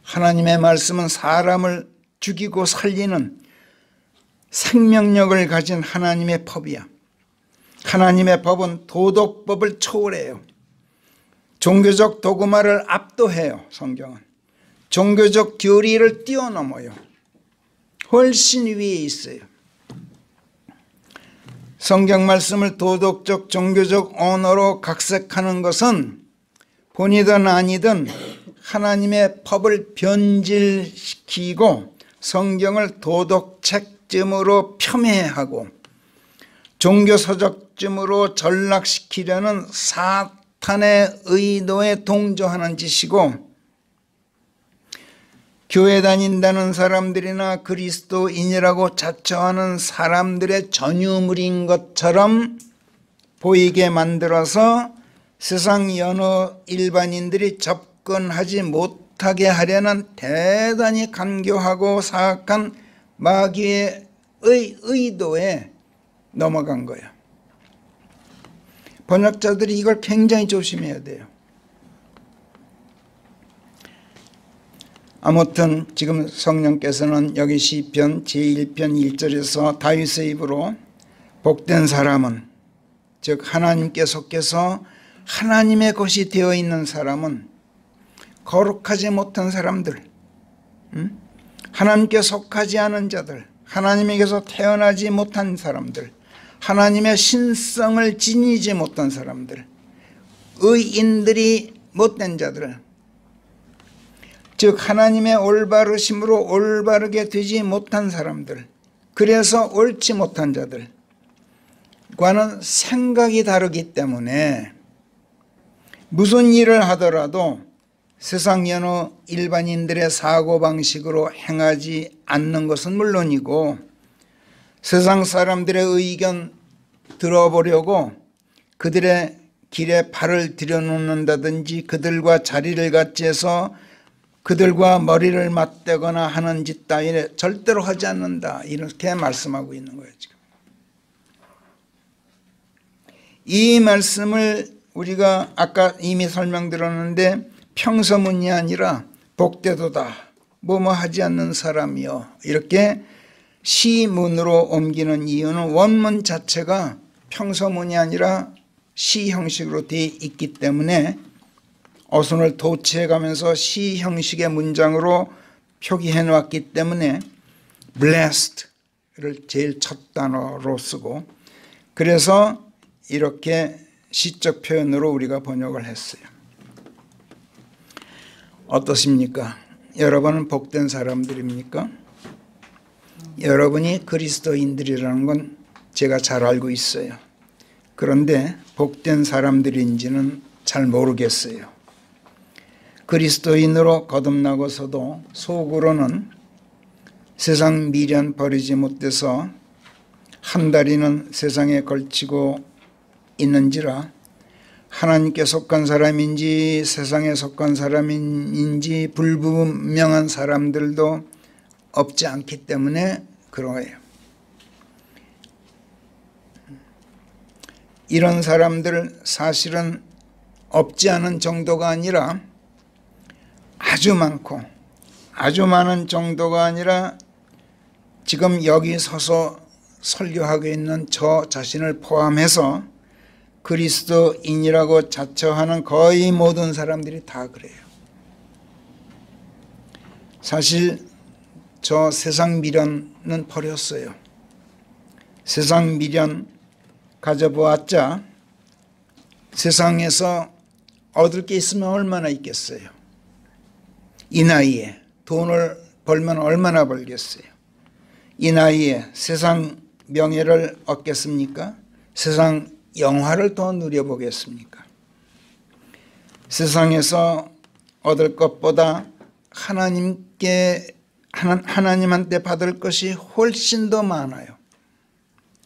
하나님의 말씀은 사람을 죽이고 살리는 생명력을 가진 하나님의 법이야. 하나님의 법은 도덕법을 초월해요. 종교적 도구마를 압도해요. 성경은 종교적 교리를 뛰어넘어요. 훨씬 위에 있어요. 성경 말씀을 도덕적 종교적 언어로 각색하는 것은 본이든 아니든 하나님의 법을 변질시키고 성경을 도덕책쯤으로 폄훼하고 종교서적쯤으로 전락시키려는 사탄의 의도에 동조하는 짓이고, 교회 다닌다는 사람들이나 그리스도인이라고 자처하는 사람들의 전유물인 것처럼 보이게 만들어서 세상 여러 일반인들이 접근하지 못하게 하려는 대단히 간교하고 사악한 마귀의 의도에 넘어간 거예요. 번역자들이 이걸 굉장히 조심해야 돼요. 아무튼 지금 성령께서는 여기 시편 제1편 1절에서 다윗의 입으로 복된 사람은, 즉 하나님께 속해서 하나님의 것이 되어 있는 사람은, 거룩하지 못한 사람들, 하나님께 속하지 않은 자들, 하나님에게서 태어나지 못한 사람들, 하나님의 신성을 지니지 못한 사람들, 의인들이 못된 자들, 즉 하나님의 올바르심으로 올바르게 되지 못한 사람들, 그래서 옳지 못한 자들과는 생각이 다르기 때문에 무슨 일을 하더라도 세상 여느 일반인들의 사고방식으로 행하지 않는 것은 물론이고, 세상 사람들의 의견 들어보려고 그들의 길에 발을 들여놓는다든지 그들과 자리를 같이 해서 그들과 머리를 맞대거나 하는 짓 따위를 절대로 하지 않는다, 이렇게 말씀하고 있는 거예요. 지금 이 말씀을 우리가 아까 이미 설명드렸는데, 평서문이 아니라 복되도다 뭐뭐 하지 않는 사람이요, 이렇게 시문으로 옮기는 이유는 원문 자체가 평서문이 아니라 시 형식으로 되어 있기 때문에 어순을 도치해 가면서 시 형식의 문장으로 표기해 놓았기 때문에 blessed를 제일 첫 단어로 쓰고, 그래서 이렇게 시적 표현으로 우리가 번역을 했어요. 어떻습니까? 여러분은 복된 사람들입니까? 여러분이 그리스도인들이라는 건 제가 잘 알고 있어요. 그런데 복된 사람들인지는 잘 모르겠어요. 그리스도인으로 거듭나고서도 속으로는 세상 미련 버리지 못해서 한 다리는 세상에 걸치고 있는지라 하나님께 속한 사람인지 세상에 속한 사람인지 불분명한 사람들도 없지 않기 때문에 그런 거예요. 이런 사람들 사실은 없지 않은 정도가 아니라 아주 많고, 아주 많은 정도가 아니라 지금 여기 서서 설교하고 있는 저 자신을 포함해서 그리스도인이라고 자처하는 거의 모든 사람들이 다 그래요. 사실 저 세상 미련은 버렸어요. 세상 미련 가져보았자 세상에서 얻을 게 있으면 얼마나 있겠어요. 이 나이에 돈을 벌면 얼마나 벌겠어요. 이 나이에 세상 명예를 얻겠습니까? 세상 영화를 더 누려보겠습니까? 세상에서 얻을 것보다 하나님한테 받을 것이 훨씬 더 많아요.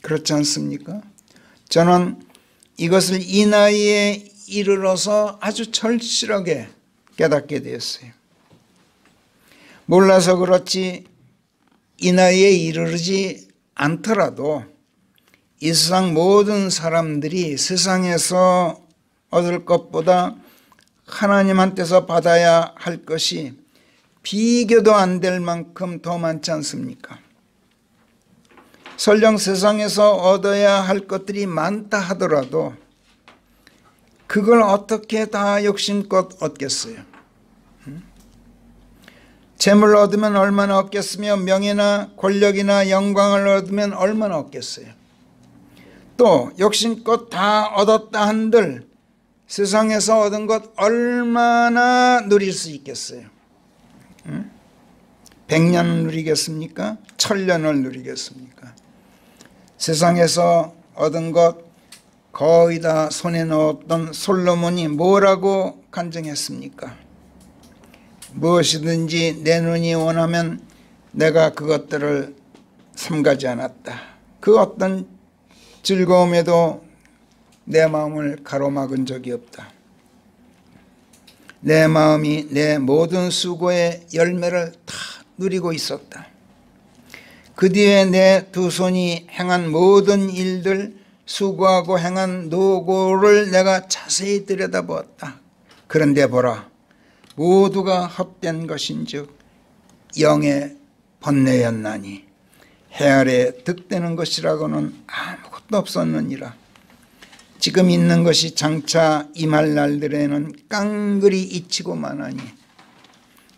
그렇지 않습니까? 저는 이것을 이 나이에 이르러서 아주 절실하게 깨닫게 되었어요. 몰라서 그렇지 이 나이에 이르르지 않더라도 이 세상 모든 사람들이 세상에서 얻을 것보다 하나님한테서 받아야 할 것이 비교도 안 될 만큼 더 많지 않습니까? 설령 세상에서 얻어야 할 것들이 많다 하더라도 그걸 어떻게 다 욕심껏 얻겠어요? 재물을 얻으면 얼마나 얻겠으며 명예나 권력이나 영광을 얻으면 얼마나 얻겠어요? 또 욕심껏 다 얻었다 한들 세상에서 얻은 것 얼마나 누릴 수 있겠어요? 100년을 누리겠습니까? 1000년을 누리겠습니까? 세상에서 얻은 것 거의 다 손에 넣었던 솔로몬이 뭐라고 간증했습니까? 무엇이든지 내 눈이 원하면 내가 그것들을 삼가지 않았다. 그 어떤 즐거움에도 내 마음을 가로막은 적이 없다. 내 마음이 내 모든 수고의 열매를 다 누리고 있었다. 그 뒤에 내 두 손이 행한 모든 일들, 수고하고 행한 노고를 내가 자세히 들여다보았다. 그런데 보라, 모두가 헛된 것인즉 영의 번뇌였나니 해 아래 득되는 것이라고는 아무것도 없었느니라. 지금 있는 것이 장차 임할 날들에는 깡그리 잊히고 마나니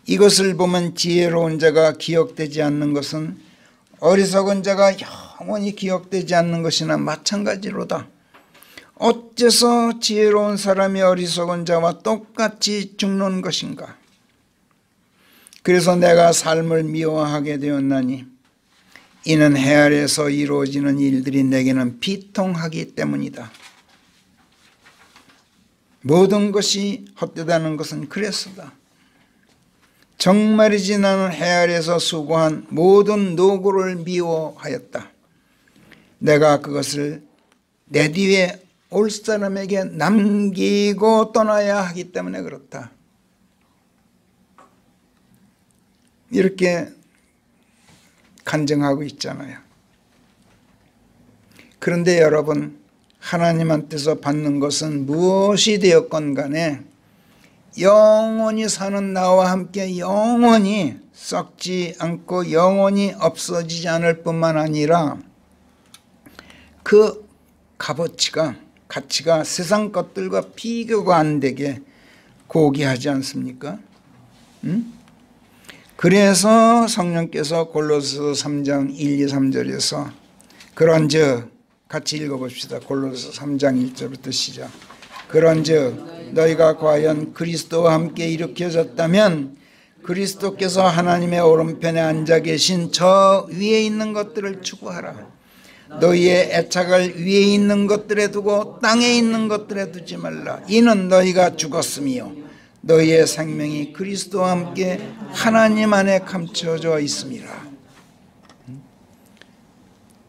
이것을 보면 지혜로운 자가 기억되지 않는 것은 어리석은 자가 영원히 기억되지 않는 것이나 마찬가지로다. 어째서 지혜로운 사람이 어리석은 자와 똑같이 죽는 것인가? 그래서 내가 삶을 미워하게 되었나니 이는 해 아래에서 이루어지는 일들이 내게는 비통하기 때문이다. 모든 것이 헛되다는 것은 그래서다. 정말이지 나는 해 아래에서 수고한 모든 노고를 미워하였다. 내가 그것을 내 뒤에 올 사람에게 남기고 떠나야 하기 때문에 그렇다. 이렇게 간증하고 있잖아요. 그런데 여러분, 하나님한테서 받는 것은 무엇이 되었건 간에 영원히 사는 나와 함께 영원히 썩지 않고 영원히 없어지지 않을 뿐만 아니라 그 가치가 세상 것들과 비교가 안 되게 고귀하지 않습니까? 그래서 성령께서 골로새서 3장 1, 2, 3절에서 그런즉 같이 읽어봅시다. 골로새서 3장 1절부터 시작. 그런즉 너희가 과연 그리스도와 함께 일으켜졌다면 그리스도께서 하나님의 오른편에 앉아 계신 저 위에 있는 것들을 추구하라. 너희의 애착을 위에 있는 것들에 두고 땅에 있는 것들에 두지 말라. 이는 너희가 죽었으며 너희의 생명이 그리스도와 함께 하나님 안에 감춰져 있음이라.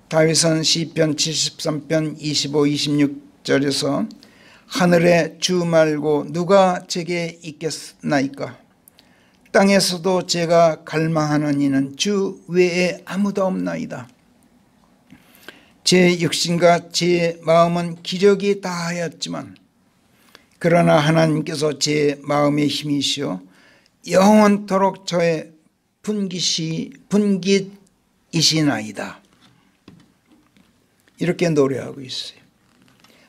다윗은 시편 73편 25, 26절에서 하늘에 주 말고 누가 제게 있겠나이까? 땅에서도 제가 갈망하는 이는 주 외에 아무도 없나이다. 제 육신과 제 마음은 기력이 다하였지만 그러나 하나님께서 제 마음의 힘이시오 영원토록 저의 분깃이시나이다. 이렇게 노래하고 있어요.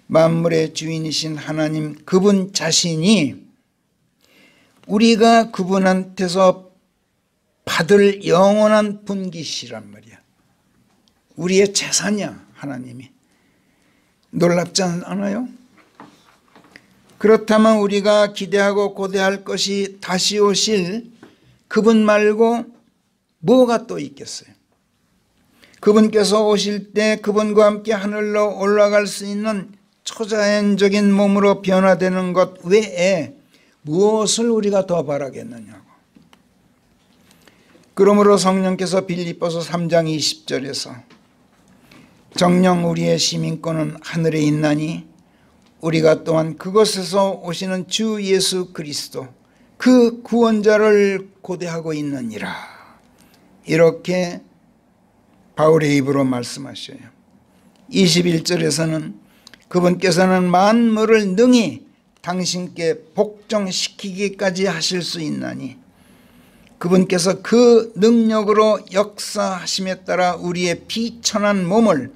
만물의 주인이신 하나님, 그분 자신이 우리가 그분한테서 받을 영원한 분깃이란 말이야. 우리의 재산이야, 하나님이. 놀랍지 않아요? 그렇다면 우리가 기대하고 고대할 것이 다시 오실 그분 말고 뭐가 또 있겠어요? 그분께서 오실 때 그분과 함께 하늘로 올라갈 수 있는 초자연적인 몸으로 변화되는 것 외에 무엇을 우리가 더 바라겠느냐고. 그러므로 성령께서 빌립보서 3장 20절에서 정녕 우리의 시민권은 하늘에 있나니 우리가 또한 그곳에서 오시는 주 예수 그리스도 그 구원자를 고대하고 있느니라. 이렇게 바울의 입으로 말씀하셔요. 21절에서는 그분께서는 만물을 능히 당신께 복종시키기까지 하실 수 있나니 그분께서 그 능력으로 역사하심에 따라 우리의 비천한 몸을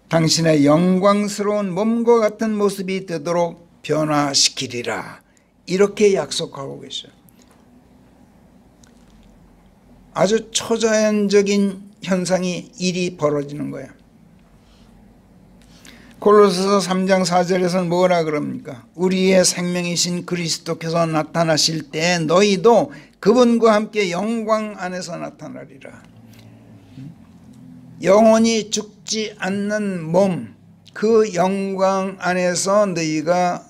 당신의 영광스러운 몸과 같은 모습이 되도록 변화시키리라. 이렇게 약속하고 계셔요. 아주 초자연적인 현상이 일이 벌어지는 거예요. 골로새서 3장 4절에서는 뭐라 그럽니까? 우리의 생명이신 그리스도께서 나타나실 때 너희도 그분과 함께 영광 안에서 나타나리라. 영원히 죽지 않는 몸, 그 영광 안에서 너희가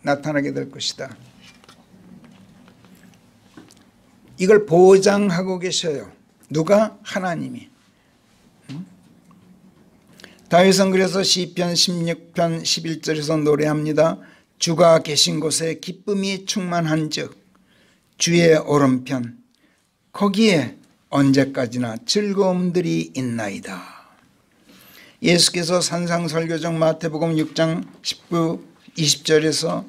나타나게 될 것이다. 이걸 보장하고 계셔요. 누가? 하나님이. 다윗은 그래서 시편 16편 11절에서 노래합니다. 주가 계신 곳에 기쁨이 충만한즉 주의 오른편 거기에 언제까지나 즐거움들이 있나이다. 예수께서 산상설교적 마태복음 6장 19, 20절에서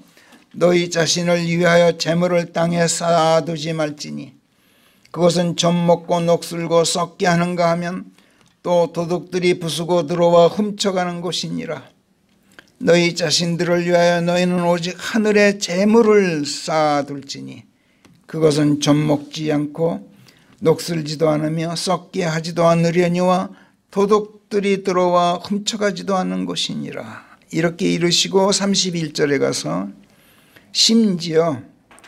너희 자신을 위하여 재물을 땅에 쌓아두지 말지니 그것은 좀 먹고 녹슬고 썩게 하는가 하면 또 도둑들이 부수고 들어와 훔쳐가는 곳이니라. 너희 자신들을 위하여 너희는 오직 하늘에 재물을 쌓아둘지니 그것은 좀 먹지 않고 녹슬지도 않으며 썩게 하지도 않으려니와 도둑들이 들어와 훔쳐가지도 않는 곳이니라. 이렇게 이르시고 31절에 가서 심지어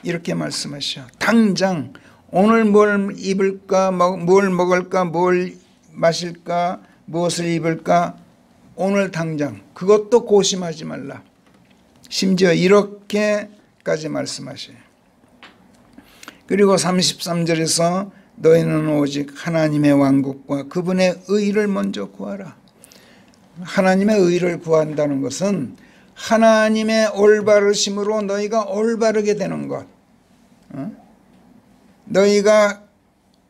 이렇게 말씀하셔. 당장 오늘 뭘 입을까, 뭘 먹을까, 뭘 마실까, 무엇을 입을까, 오늘 당장 그것도 고심하지 말라. 심지어 이렇게까지 말씀하셔요. 그리고 33절에서 너희는 오직 하나님의 왕국과 그분의 의를 먼저 구하라. 하나님의 의를 구한다는 것은 하나님의 올바르심으로 너희가 올바르게 되는 것, 너희가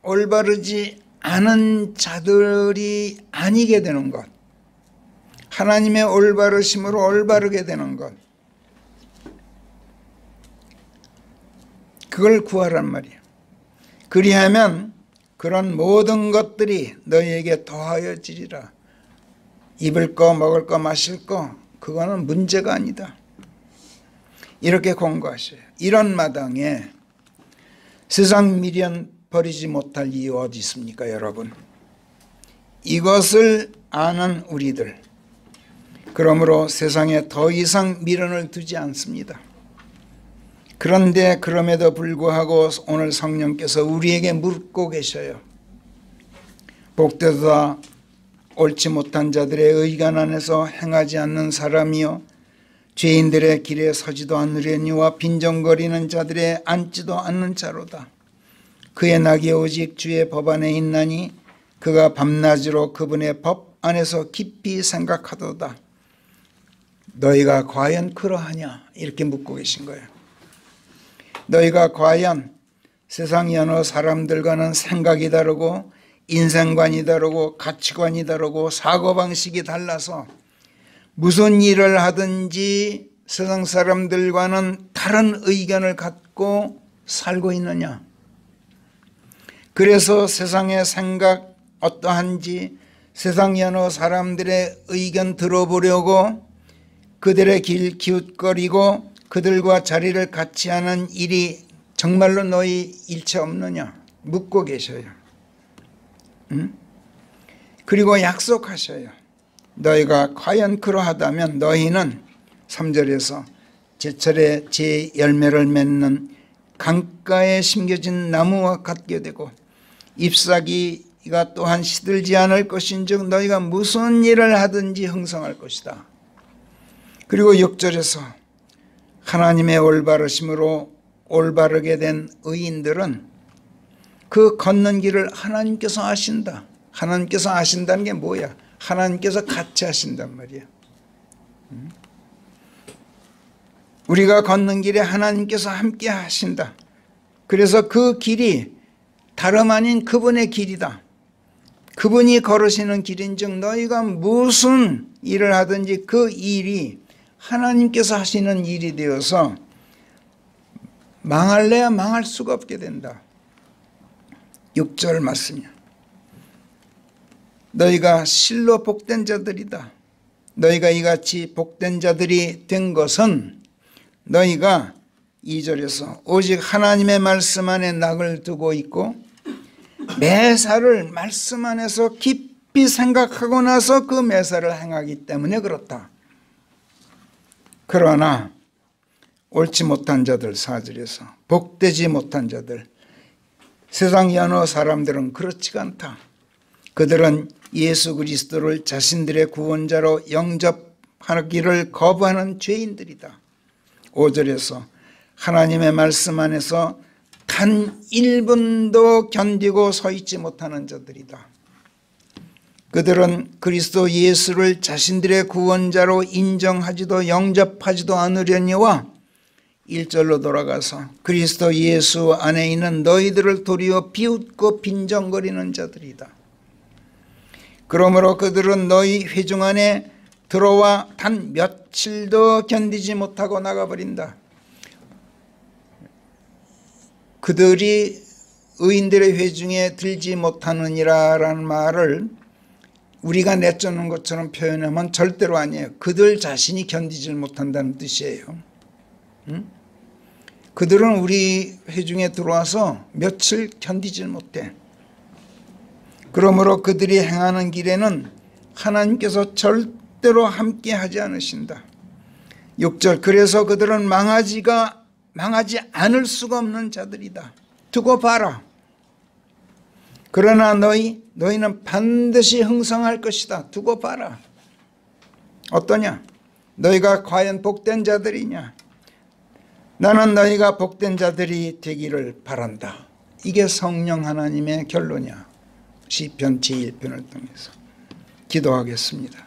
올바르지 않은 자들이 아니게 되는 것, 하나님의 올바르심으로 올바르게 되는 것, 그걸 구하란 말이에요. 그리하면 그런 모든 것들이 너희에게 더하여지리라. 입을 거, 먹을 거, 마실 거, 그거는 문제가 아니다. 이렇게 공고하셔요. 이런 마당에 세상 미련 버리지 못할 이유 어디 있습니까, 여러분? 이것을 아는 우리들, 그러므로 세상에 더 이상 미련을 두지 않습니다. 그런데 그럼에도 불구하고 오늘 성령께서 우리에게 묻고 계셔요. 복되도다 옳지 못한 자들의 의견 안에서 행하지 않는 사람이요 죄인들의 길에 서지도 않으려니와 빈정거리는 자들의 앉지도 않는 자로다. 그의 낙이 오직 주의 법 안에 있나니 그가 밤낮으로 그분의 법 안에서 깊이 생각하도다. 너희가 과연 그러하냐? 이렇게 묻고 계신 거예요. 너희가 과연 세상 여러 사람들과는 생각이 다르고 인생관이 다르고 가치관이 다르고 사고방식이 달라서 무슨 일을 하든지 세상 사람들과는 다른 의견을 갖고 살고 있느냐? 그래서 세상의 생각 어떠한지, 세상 여러 사람들의 의견 들어보려고 그들의 길 기웃거리고 그들과 자리를 같이 하는 일이 정말로 너희 일체 없느냐 묻고 계셔요. 그리고 약속하셔요. 너희가 과연 그러하다면 너희는 3절에서 제철에 제 열매를 맺는 강가에 심겨진 나무와 같게 되고 잎사귀가 또한 시들지 않을 것인즉 너희가 무슨 일을 하든지 흥성할 것이다. 그리고 6절에서 하나님의 올바르심으로 올바르게 된 의인들은 그 걷는 길을 하나님께서 아신다. 하나님께서 아신다는 게 뭐야? 하나님께서 같이 하신단 말이야. 우리가 걷는 길에 하나님께서 함께 하신다. 그래서 그 길이 다름 아닌 그분의 길이다. 그분이 걸으시는 길인즉 너희가 무슨 일을 하든지 그 일이 하나님께서 하시는 일이 되어서 망할래야 망할 수가 없게 된다. 6절 말씀이야. 너희가 실로 복된 자들이다. 너희가 이같이 복된 자들이 된 것은 너희가 2절에서 오직 하나님의 말씀 안에 낙을 두고 있고 매사를 말씀 안에서 깊이 생각하고 나서 그 매사를 행하기 때문에 그렇다. 그러나 옳지 못한 자들 4절에서 복되지 못한 자들 세상 여러 사람들은 그렇지가 않다. 그들은 예수 그리스도를 자신들의 구원자로 영접하기를 거부하는 죄인들이다. 5절에서 하나님의 말씀 안에서 단 1분도 견디고 서 있지 못하는 자들이다. 그들은 그리스도 예수를 자신들의 구원자로 인정하지도 영접하지도 않으려니와 1절로 돌아가서 그리스도 예수 안에 있는 너희들을 도리어 비웃고 빈정거리는 자들이다. 그러므로 그들은 너희 회중 안에 들어와 단 며칠도 견디지 못하고 나가버린다. 그들이 의인들의 회중에 들지 못하느니라 라는 말을 우리가 내쫓는 것처럼 표현하면 절대로 아니에요. 그들 자신이 견디질 못한다는 뜻이에요. 그들은 우리 회중에 들어와서 며칠 견디질 못해. 그러므로 그들이 행하는 길에는 하나님께서 절대로 함께 하지 않으신다. 6절 그래서 그들은 망하지 않을 수가 없는 자들이다. 두고 봐라. 그러나 너희는 반드시 흥성할 것이다. 두고 봐라. 어떠냐? 너희가 과연 복된 자들이냐? 나는 너희가 복된 자들이 되기를 바란다. 이게 성령 하나님의 결론이야. 시편 제1편을 통해서 기도하겠습니다.